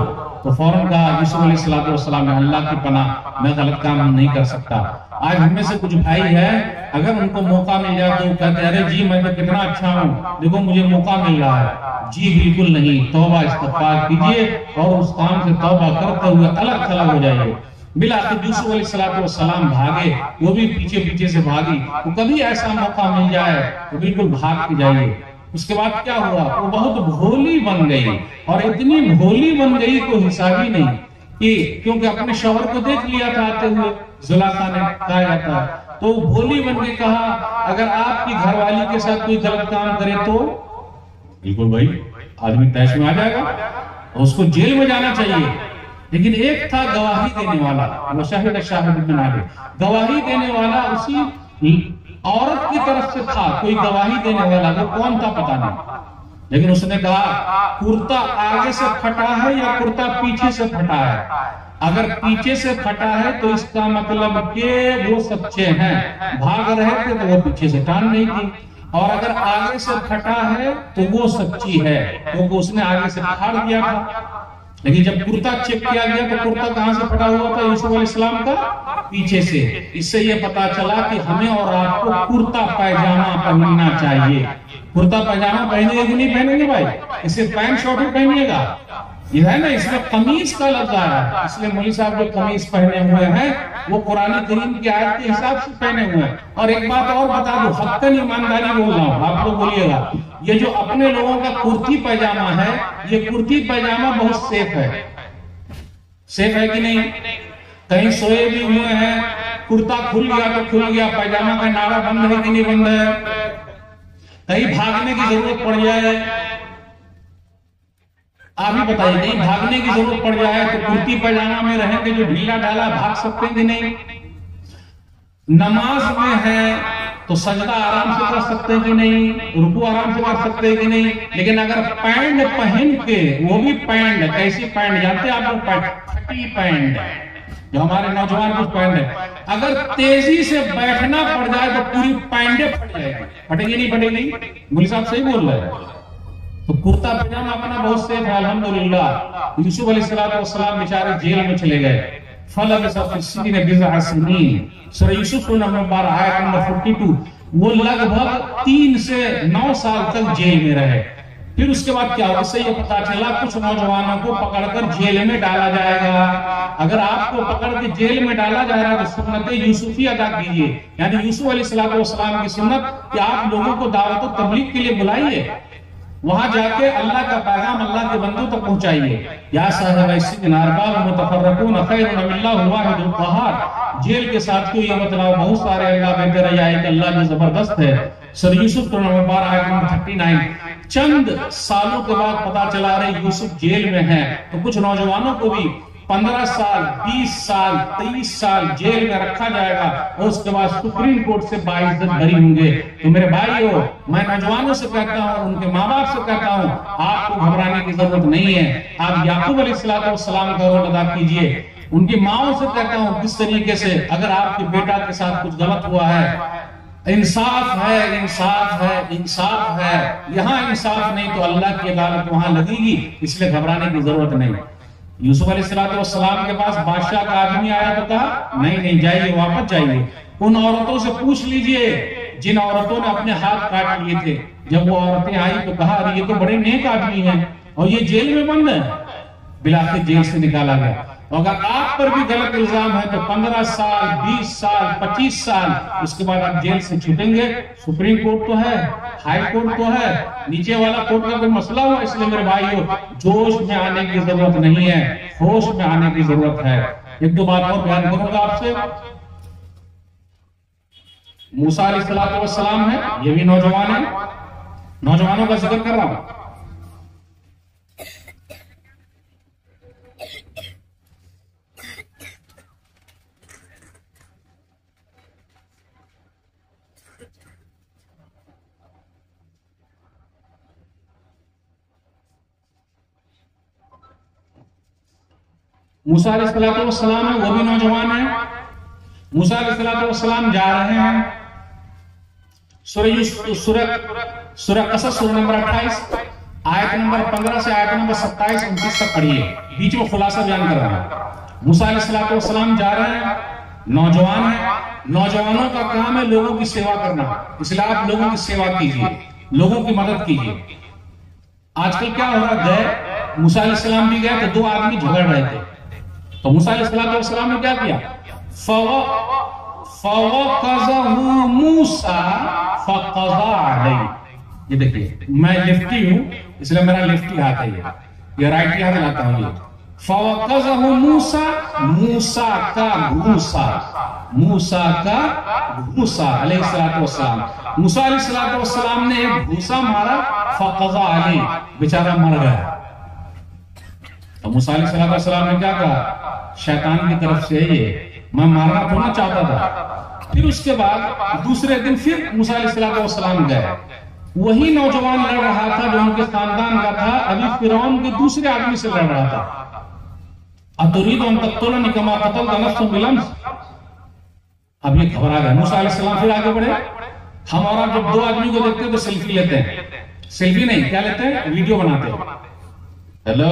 तो फौरन कहा यूसुफ अलैहिस्सलाम ने, अल्लाह की पनाह, मैं गलत काम नहीं कर सकता। आज हमें से कुछ भाई है, अगर उनको मौका मिल जाए तो कहते हैं, अरे जी मैं तो कितना अच्छा हूँ, देखो मुझे मौका मिल रहा है। जी बिल्कुल नहीं, तौबा इस्तिग़फ़ार कीजिए और उस काम से तौबा करते हुए अलग थलग हो जाइए। बिलाखिर यूसुफ अलैहिस्सलाम भागे, वो भी पीछे पीछे से भागी। तो कभी ऐसा मौका मिल जाए तो बिल्कुल भाग के जाइए। उसके बाद क्या हुआ, वो बहुत भोली बन गई, और इतनी भोली बन गई कोई हिसाब ही नहीं, कि क्योंकि अपने शौहर को देख लिया था आते हुए, जुलेखा ने कहा जाता है, तो भोली बन के कहा, अगर आपकी घरवाली के साथ कोई गलत काम करे तो बिल्कुल भाई आदमी तैश में आ जाएगा, उसको जेल में जाना चाहिए। लेकिन एक था गवाही देने वाला, वो शाहिद बिन आले, गवाही देने वाला उसी औरत की तरफ से था, कोई गवाही देने वाला, वो कौन था पता नहीं। लेकिन उसने कहा, कुर्ता आगे से फटा है या कुर्ता पीछे से फटा है? अगर पीछे से फटा है तो इसका मतलब कि वो सच्चे हैं, भाग रहे थे तो वो पीछे से टान नहीं थी, और अगर आगे से फटा है तो वो सच्ची है, क्योंकि उसने आगे से फाड़ दिया था। लेकिन जब कुर्ता चेक किया गया तो कुर्ता कहां से फटा हुआ था? यूसुफ अलैहिस्सलाम का पीछे से। इससे यह पता चला कि हमें और आपको कुर्ता पैजामा पहनना चाहिए। कुर्ता पैजामा पहनेंगे कि नहीं पहनेंगे भाई? इसे पैंट शर्ट भी पहनिएगा, ये है ना, इसमें कमीज का लफ्ज आया है। इसलिए मौलवी साहब जो कमीज पहने हुए हैं वो कुरान करीम की आयत के हिसाब से पहने हुए हैं। और एक बात और बता दो, हक्कन ईमानदारी बोल रहा हूं, आप लोग बोलिएगा, ये जो अपने लोगों का कुर्ती पैजामा है, ये कुर्ती पैजामा बहुत सेफ है। सेफ है कि नहीं? कहीं सोए भी हुए हैं, कुर्ता खुल गया तो खुल गया, पैजामा का नाड़ा बंद है कि नहीं बंद है? कहीं भागने की जरूरत पड़ जाए, आप ही बताइए, कहीं भागने की जरूरत पड़ जाए तो कुर्ती पैजामा में रहेंगे जो ढीला ढाला भाग सकते हैं कि नहीं? नमाज में है तो सजदा आराम से कर सकते हैं कि नहीं? रुकू आराम से कर सकते हैं कि नहीं? लेकिन अगर पैंट पहन के, वो भी पैंट, कैसी पैंट जानते हैं आप लोग? फटी पैंट जो हमारे नौजवान कुछ पैंट है, अगर तेजी से बैठना पड़ जाए तो पूरी पैंटे फट जाएगी। फटेगी नहीं फटेगी? मौलवी साहब सही बोल रहे हैं। तो कुर्ता पैजामा अपना बहुत सेफ है अल्हम्दुलिल्लाह। यूसुफ अलैहिस्सलाम बेचारे जेल में चले गए। सूरह यूसुफ नंबर 12 आयत नंबर 42, वो लगभग 3 से 9 साल तक जेल में रहे। फिर उसके बाद क्या हुआ? इससे ये पता चला कुछ नौजवानों को पकड़कर जेल में डाला जाएगा। अगर आपको पकड़ के जेल में डाला जा रहा है तो सुन्नत यूसुफी अदा कीजिए, यानी यूसुफ अलैहिस्सलाम की सुन्नत कि आप लोगों को दावत और तबलीग के लिए बुलाइए, वहां जाके अल्लाह का पैगाम अल्लाह के बंदों तक पहुंचाइए। या साहिब सिजन अरबाब मुतफर्रकून खैरुन मिनल्लाहु वाहिदुल क़हार। जेल के साथ कोई ये मतलब बहुत सारे अल्लाह बेहतर है, या एक अल्लाह जो जबरदस्त है। सूरह यूसुफ नंबर 12 आयत नंबर 39। चंद सालों के बाद पता चला रहे यूसुफ जेल में है, तो कुछ नौजवानों को भी 15 साल, 20 साल, 23 साल जेल में रखा जाएगा और उसके बाद सुप्रीम कोर्ट से बाइज्जत बरी होंगे। तो मेरे भाइयों, मैं नौजवानों से कहता हूं, उनके माँ बाप से कहता हूं, आपको घबराने की जरूरत नहीं है। आप याकूब अलैहिस्सलाम का रोल अदा कीजिए। उनकी माओ से कहता हूं, किस तरीके से अगर आपके बेटा के साथ कुछ गलत हुआ है, इंसाफ है, इंसाफ है, इंसाफ है। यहां इंसाफ नहीं तो अल्लाह की अदालत वहां लगेगी, इसलिए घबराने की जरूरत नहीं। यूसुफ अलैहिस्सलाम के पास बादशाह का आदमी आया तो कहा नहीं नहीं, जाइए, वापस जाइए। उन औरतों से पूछ लीजिए जिन औरतों ने अपने हाथ काट लिए थे। जब वो औरतें आई तो कहा अरे ये तो बड़े नेक आदमी हैं और ये जेल में बंद है। बिलाखिर जेल से निकाला गया। अगर आप पर भी गलत इल्जाम है तो 15 साल, 20 साल, 25 साल, उसके बाद आप जेल से छूटेंगे। सुप्रीम कोर्ट तो है, हाई कोर्ट तो है, नीचे वाला कोर्ट का कोई मसला हो। इसलिए मेरे भाइयों, जोश में आने की जरूरत नहीं है, होश में आने की जरूरत है। एक दो बात और बयान करूंगा आपसे। मूसा अलैहिस्सलाम है, ये भी नौजवान है, नौजवानों का जिक्र कर रहा हूं। मूसा अलैहिस्सलाम है, वो भी नौजवान है। मूसा अलैहिस्सलाम जा रहे हैं। सूरह कसस सूरह नंबर 28 आयत नंबर 15 से आयत नंबर 27-29 तक पढ़िए। बीच में खुलासा बयान कर रहा है। मूसा अलैहिस्सलाम जा रहे हैं, नौजवान है। नौजवानों का काम है लोगों की सेवा करना, इसलिए आप लोगों की सेवा कीजिए, लोगों की मदद कीजिए। आजकल क्या हो रहा है, मूसा अलैहिस्सलाम भी गए तो 2 आदमी झगड़ रहे थे, तो मूसा अलैहिस्सलाम ने क्या किया, मूसा फक़ज़ा अलैहि। ये देखिए, मैं लेफ्टी हूं इसलिए मेरा लेफ्टी हाथ है, ये राइटी हाथ लाता हूं। ये फवक़ज़हु मूसा, मूसा का घूसा, मूसा का घूसा अलैहिस्सलाम। मूसा अलैहिस्सलाम ने एक घूसा मारा, फक़ज़ा अलैहि, बेचारा मर गया। तो मूसा अलैहिस्सलाम ने क्या कहा, शैतान की तरफ से ये, मैं मारना थोड़ा चाहता था। फिर उसके बाद दूसरे दिन फिर मूसा अलैहिस्सलाम गए, वही नौजवान लड़ रहा था जो उनके खानदान का था, अभी फिरौन के दूसरे आदमी से लड़ रहा था। अतुरीदु अन तक़्तुलनी कमा क़तलता नफ़्सन बिलअम्स। अब ये घबरा गए। मूसा अलैहिस्सलाम फिर आगे बढ़े। हम और आप जब 2 आदमी को देखते हैं तो सेल्फी लेते हैं, सेल्फी नहीं क्या लेते हैं, वीडियो बनाते हैं। हेलो,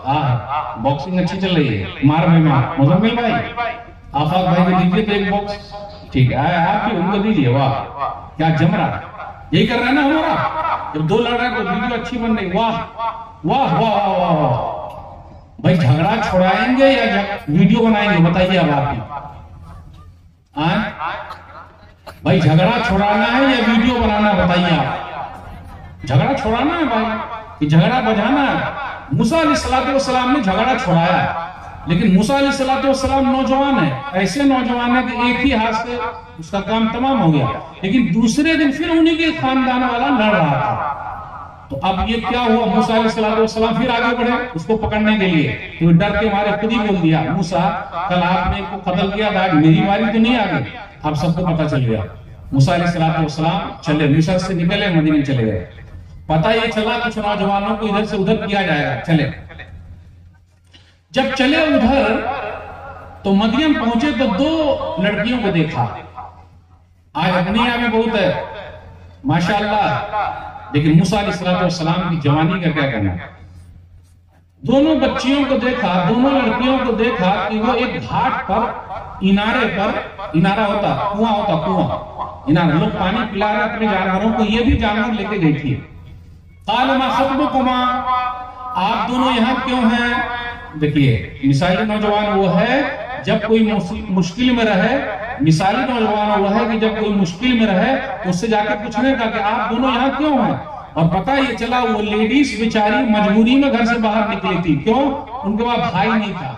हाँ बॉक्सिंग अच्छी चल रही है, मार में मार। मुजम्मिल भाई, आफाक भाई को दीजिए तो एक बॉक्स, ठीक है आप भी उनको दीजिए। वाह क्या जम रहा है, यही कर रहा है ना हमारा, जब दो लड़ रहा है तो वीडियो अच्छी बन रही। वाह वाह वाह वाह वाह भाई, झगड़ा छुड़ाएंगे या वीडियो बनाएंगे बताइए अब आपकी। भाई झगड़ा छुड़ाना है या वीडियो बनाना बताइए आप। झगड़ा छुड़ाना है भाई कि झगड़ा बजाना है। मूसा अलैहिस्सलाम ने झगड़ा छुड़ाया, लेकिन मूसा अलैहिस्सलाम नौजवान है, ऐसे नौजवान है कि एक ही हाथ से उसका काम तमाम हो गया, लेकिन दूसरे दिन फिर उन्हीं के खानदान वाला लड़ रहा था। तो अब ये क्या हुआ, मूसा अलैहिस्सलाम फिर आगे बढ़े उसको पकड़ने के लिए, तो डर के मारे खुद ही बोल दिया, मूसा कल आपने को कत्ल किया था, मेरी बारी तो नहीं आ गई। अब सबको पता चल गया। मूसा अलैहिस्सलाम चले, मिस्र से निकले, मदीने चले गए। पता ये चला कुछ नौजवानों को इधर से उधर किया जाएगा, चले। जब चले उधर तो मदियन पहुंचे तो दो लड़कियों को देखा। आज अपने यहाँ में बहुत है माशाअल्लाह, लेकिन मूसा अलैहिस्सलाम की जवानी का क्या कहना। दोनों बच्चियों को देखा, दोनों लड़कियों को देखा कि वो एक घाट पर, इनारे पर, इनारा होता कुआं होता, कुआं इनारा, लोग पानी पिला रहे अपने जानवरों को, ये भी जानवर लेके गई थी। काल मा खत्बुकुमा, आप दोनों यहाँ क्यों हैं। देखिए मिसाली नौजवान वो है जब कोई मुश्किल में रहे, मिसाली नौजवान वो है कि जब कोई मुश्किल में रहे तो उससे जाकर पूछने का कि आप दोनों यहाँ क्यों हैं। और पता ये चला वो लेडीज बेचारी मजबूरी में घर से बाहर निकली थी, क्यों, उनके पास भाई नहीं था,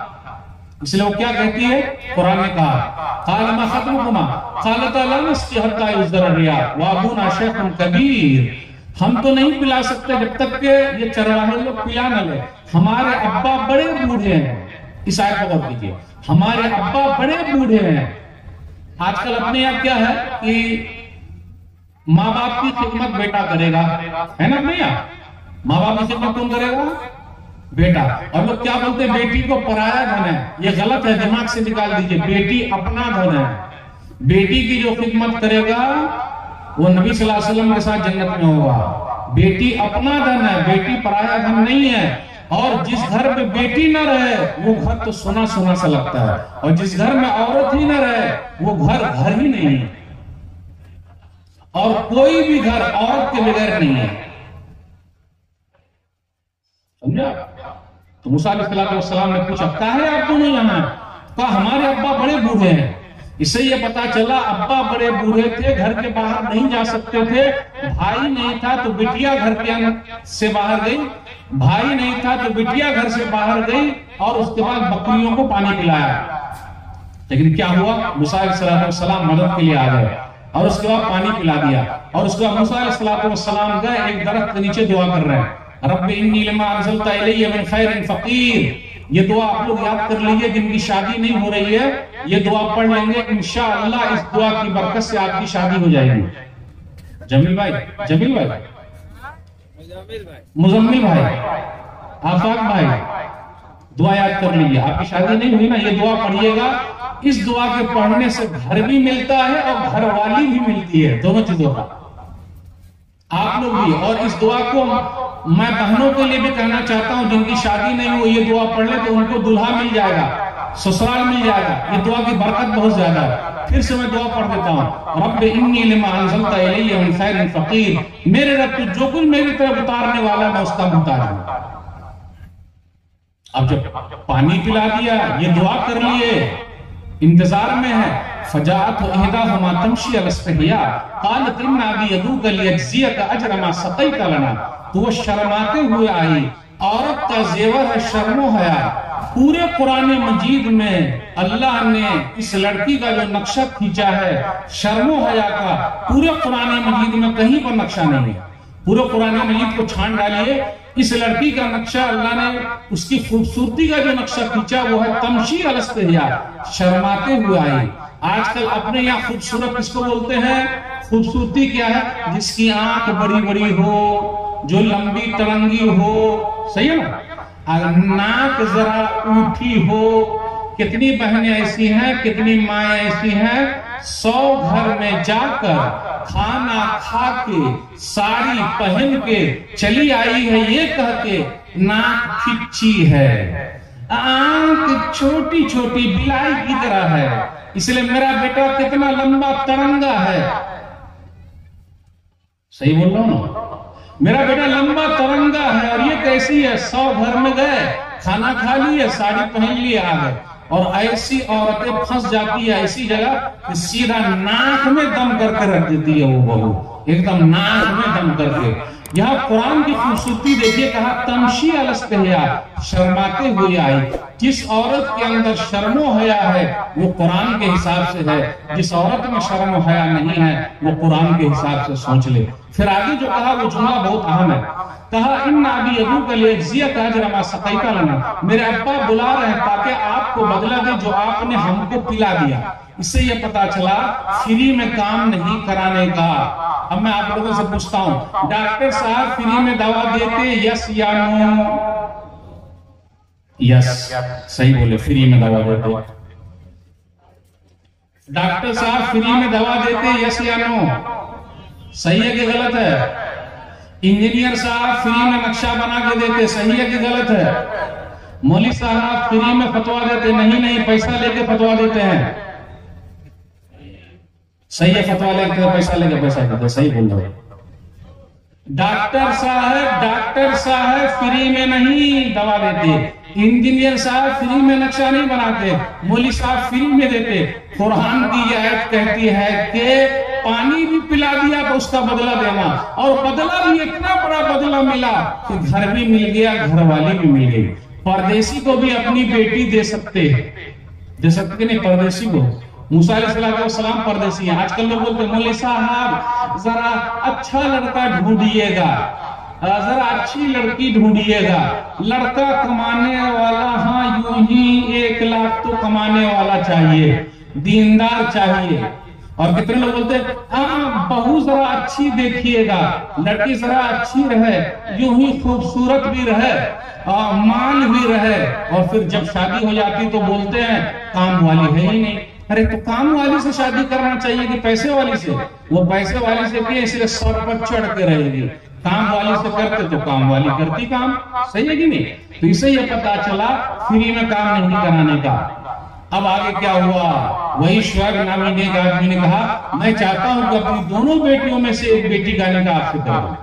इसलिए वो क्या कहती है, कुरान ने कहा काल मा खत्बुकुमा कालता ला नस्की हत्ता युज़र रिया व अबूना शैखुन कबीर, हम तो नहीं पिला सकते जब तक के ये चरवाहे लोग पिला न ले, हमारे अब्बा बड़े बूढ़े हैं। इस आयत को गौर कीजिए, हमारे अब्बा बड़े बूढ़े हैं। आजकल अपने यहाँ क्या है कि माँ बाप की खिदमत बेटा करेगा, है ना भैया, माँ बाप की खिदमत कौन करेगा, बेटा। और लोग क्या बोलते हैं, बेटी को पराया धन है, ये गलत है, दिमाग से निकाल दीजिए। बेटी अपना धन है, बेटी की जो खिदमत करेगा वो नबी सल्लल्लाहु अलैहि वसल्लम के साथ जन्नत में होगा। बेटी अपना धन है, बेटी पराया धन नहीं है। और जिस घर में बेटी न रहे वो घर तो सोना सोना सा लगता है, और जिस घर में औरत ही न रहे वो घर घर ही नहीं है। और कोई भी घर औरत के बगैर नहीं है, समझा। तो मूसा अलैहिस्सलाम ने पूछा क्या है आप दोनों यहाँ, कहा हमारे अब्बा बड़े बूढ़े हैं। इससे ये पता चला अब्बा बड़े बूढ़े थे, घर के बाहर नहीं जा सकते थे, भाई नहीं था तो बिटिया घर के से बाहर गई, भाई नहीं था तो बिटिया घर से बाहर गई, और उसके बाद बकरियों को पानी पिलाया। लेकिन क्या हुआ, मूसा अलैहिस्सलाम मदद के लिए आ गए और उसके बाद पानी पिला दिया। और उसके बाद मूसा अलैहिस्सलाम गए एक दरख्त के नीचे दुआ कर रहे हैं, रब्बी इन्नी लिमा अंज़लता इलैया मिन खैरिन फकीर। ये दुआ आप लोग याद कर लीजिए, जिनकी शादी नहीं हो रही है ये दुआ पढ़ लेंगे, इंशाअल्लाह इस दुआ की बरकत से आपकी शादी हो जाएगी। जमील भाई, जमील भाई, मुजम्मिल भाई, आफाक भाई, दुआ याद कर लीजिए। आपकी शादी नहीं हुई ना, ये दुआ पढ़िएगा। इस दुआ के पढ़ने से घर भी मिलता है और घर वाली भी मिलती है, दोनों चीजों का, आप लोग भी। और इस दुआ को मैं बहनों के लिए भी कहना चाहता हूं, जिनकी शादी नहीं हुई ये दुआ पढ़ ले तो उनको दूल्हा मिल जाएगा, ससुराल मिल जाएगा। ये दुआ की बरकत बहुत ज्यादा है। फिर से मैं दुआ पढ़ देता हूं, रब्बी इन्नी लिमा अंज़लता इलैया मिन खैरिन फकीर। मेरे रब तू जो कुछ मेरी तरफ उतारने वाला मैं उसका मुहताज हूं। अब जब पानी पिला दिया, ये दुआ कर लिए, इंतजार में है, फजाअत इहदाहुमा तमशी अला इस्तहिया क़ालत इन्ना अबी यदूका लियजज़ियका अजर मा सक़ैता लना। तो वो शर्माते हुए आई। औरत का जेवर है शर्मो हया। पूरे कुरान मजीद में अल्लाह ने इस लड़की का जो नक्शा खींचा है शर्मो हया का, पूरे कुरान मजीद में कहीं पर नक्शा नहीं है। पूरे कुरान मजीद को छान डालिए, इस लड़की का नक्शा अल्लाह ने, उसकी खूबसूरती का जो नक्शा खींचा वो है तमशी अला इस्तहिया, शर्माते हुए आई। आजकल अपने यहाँ खूबसूरत किसको बोलते हैं, खूबसूरती क्या है, जिसकी आंख बड़ी बड़ी हो, जो लंबी तरंगी हो, सही है ना, नाक जरा ऊठी हो। कितनी बहनें ऐसी हैं, कितनी माएं ऐसी हैं, 100 घर में जाकर खाना खा के साड़ी पहन के चली आई है, ये कह के नाक फिच्ची है, आंख छोटी छोटी बिलाई की तरह है, इसलिए मेरा बेटा कितना लंबा तरंगा है। सही बोल रहा हूं ना? मेरा बेटा लंबा तरंगा है। और ये कैसी है? 100 घर में गए, खाना खा लिए, साड़ी पहन लिए, आ गए। और ऐसी औरतें फंस जाती है ऐसी जगह कि सीधा नाक में दम करके रख देती है वो बहू, एकदम नाक में दम करके। यहाँ कुरान की खूबसूरती देखिए, कहा तमशी अलस्तहिया, शर्माते हुए आई। जिस औरत के अंदर शर्मो हया है वो कुरान के हिसाब से है, जिस औरत में शर्मो हया नहीं है वो कुरान के हिसाब से सोच ले। फिर आगे जो कहा वो जुमला बहुत अहम है, कहा इन्ना अबी अबूका लियजज़ियका अजरा मा सक़ैता लना, मेरे अब्बा बुला रहे हैं ताकि आपको बदला दे जो आपने हमको पिला दिया। इससे यह पता चला फ्री में काम नहीं कराने का। अब मैं आप लोगों से पूछता हूं, डॉक्टर साहब फ्री में दवा देते यस या नो? यस, सही बोले, फ्री में दवा देते। डॉक्टर साहब फ्री में दवा देते यस या नो? सही है कि गलत है? इंजीनियर साहब फ्री में नक्शा बना के देते, सही है कि गलत है? मौलवी साहब फ्री में फतवा देते, नहीं पैसा लेके फतवा देते हैं। सही है, फतवा लेके पैसा देते, सही बोल रहे हो। डॉक्टर साहब फ्री में नहीं दवा देते, इंजीनियर साहब फ्री में नक्शा नहीं बनाते, मौलवी साहब फ्री में देते। कुरान की आयत कहती है कि पानी भी पिला दिया तो उसका बदला देना, और बदला भी इतना बड़ा बदला मिला कि घर भी मिल गया, घर वाली भी मिल गई। परदेसी को भी अपनी बेटी दे सकते नहीं? परदेसी को मूसा अलैहिस्सलाम परदेसी हैं। आजकल लोग बोलते हैं मौलवी साहब जरा अच्छा लड़का ढूंढिएगा, जरा अच्छी लड़की ढूंढिएगा, लड़का कमाने वाला, हाँ यूं ही 1 लाख तो कमाने वाला चाहिए, दीनदार चाहिए। और कितने लोग बोलते हैं हाँ बहू जरा अच्छी देखिएगा, लड़की जरा अच्छी रहे, यूं ही खूबसूरत भी रहे, माल भी रहे। और फिर जब शादी हो जाती तो बोलते हैं काम वाली है ही नहीं। अरे तो काम वाली से शादी करना चाहिए कि पैसे वाली से? वो पैसे वाली से भी इसलिए सर पर चढ़ के रहेगी, काम वाली से करते तो काम वाली करती काम। सही है कि नहीं? तो इससे यह पता चला फ्री में काम नहीं कराने का। अब आगे क्या हुआ? वही शुएब नामी ने एक आदमी ने कहा मैं चाहता हूं कि अपनी दोनों बेटियों में से एक बेटी का निकाह आपसे करूं।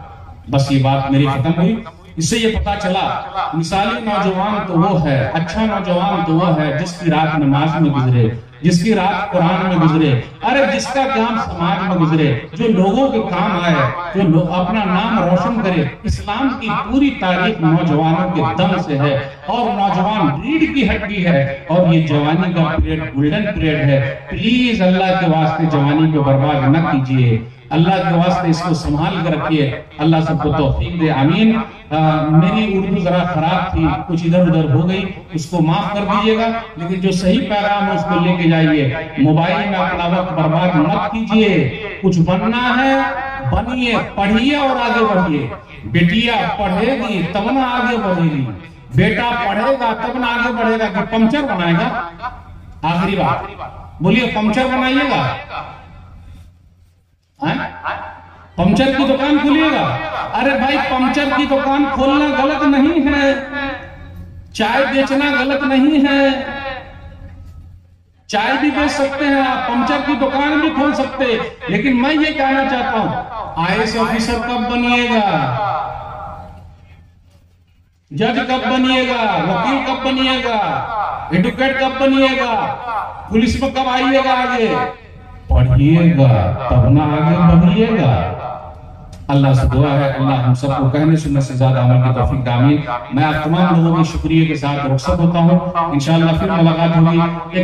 बस ये बात मेरी खत्म हुई। इससे ये पता चला मिसाली नौजवान तो वो है, अच्छा नौजवान तो वो है जिसकी रात नमाज में गुजरे, जिसकी रात कुरान में गुजरे, अरे जिसका काम समाज में गुजरे, जो लोगों के काम आए, जो अपना नाम रोशन करे। इस्लाम की पूरी तारीख नौजवानों के दम से है, और नौजवान रीढ़ की हड्डी है, और ये जवानी का पीरियड गोल्डन पीरियड है। प्लीज अल्लाह के वास्ते जवानी को बर्बाद न कीजिए, अल्लाह के वास्ते इसको संभाल कर रखिए। अल्लाह सबको तौफीक दे, आमीन। मेरी उर्दू जरा खराब थी, कुछ इधर उधर हो गई, उसको माफ कर दीजिएगा, लेकिन जो सही पैगाम है उसको लेके जाइए। मोबाइल में अपना वक्त बर्बाद मत कीजिए। कुछ बनना है बनिए, पढ़िए और आगे बढ़िए। बेटिया पढ़ेगी तब ना आगे बढ़ेगी, बेटा पढ़ेगा तब ना आगे बढ़ेगा। कि पंचर बनाएगा? आखिरी बात बोलिए, पंचर बनाइएगा? पंचर की दुकान खोलिएगा? अरे भाई पंचर की दुकान खोलना गलत नहीं है, चाय बेचना गलत नहीं है, चाय भी बेच सकते हैं आप, पंचर की दुकान भी खोल सकते। लेकिन मैं ये कहना चाहता हूं, आईएएस ऑफिसर कब बनिएगा, जज कब बनिएगा, वकील कब बनिएगा, एडवोकेट कब बनिएगा, पुलिस में कब आइएगा? आगे पढ़िएगा तब ना आगे बढ़िएगा। अल्लाह से दुआ है अल्लाह हम सबको कहने सुनने से ज्यादा अमल की तौफीक दे, आमीन। मैं आप तमाम लोगों के शुक्रिया के साथ रुखसत होता हूँ। इंशाअल्लाह फिर मुलाकात होगी।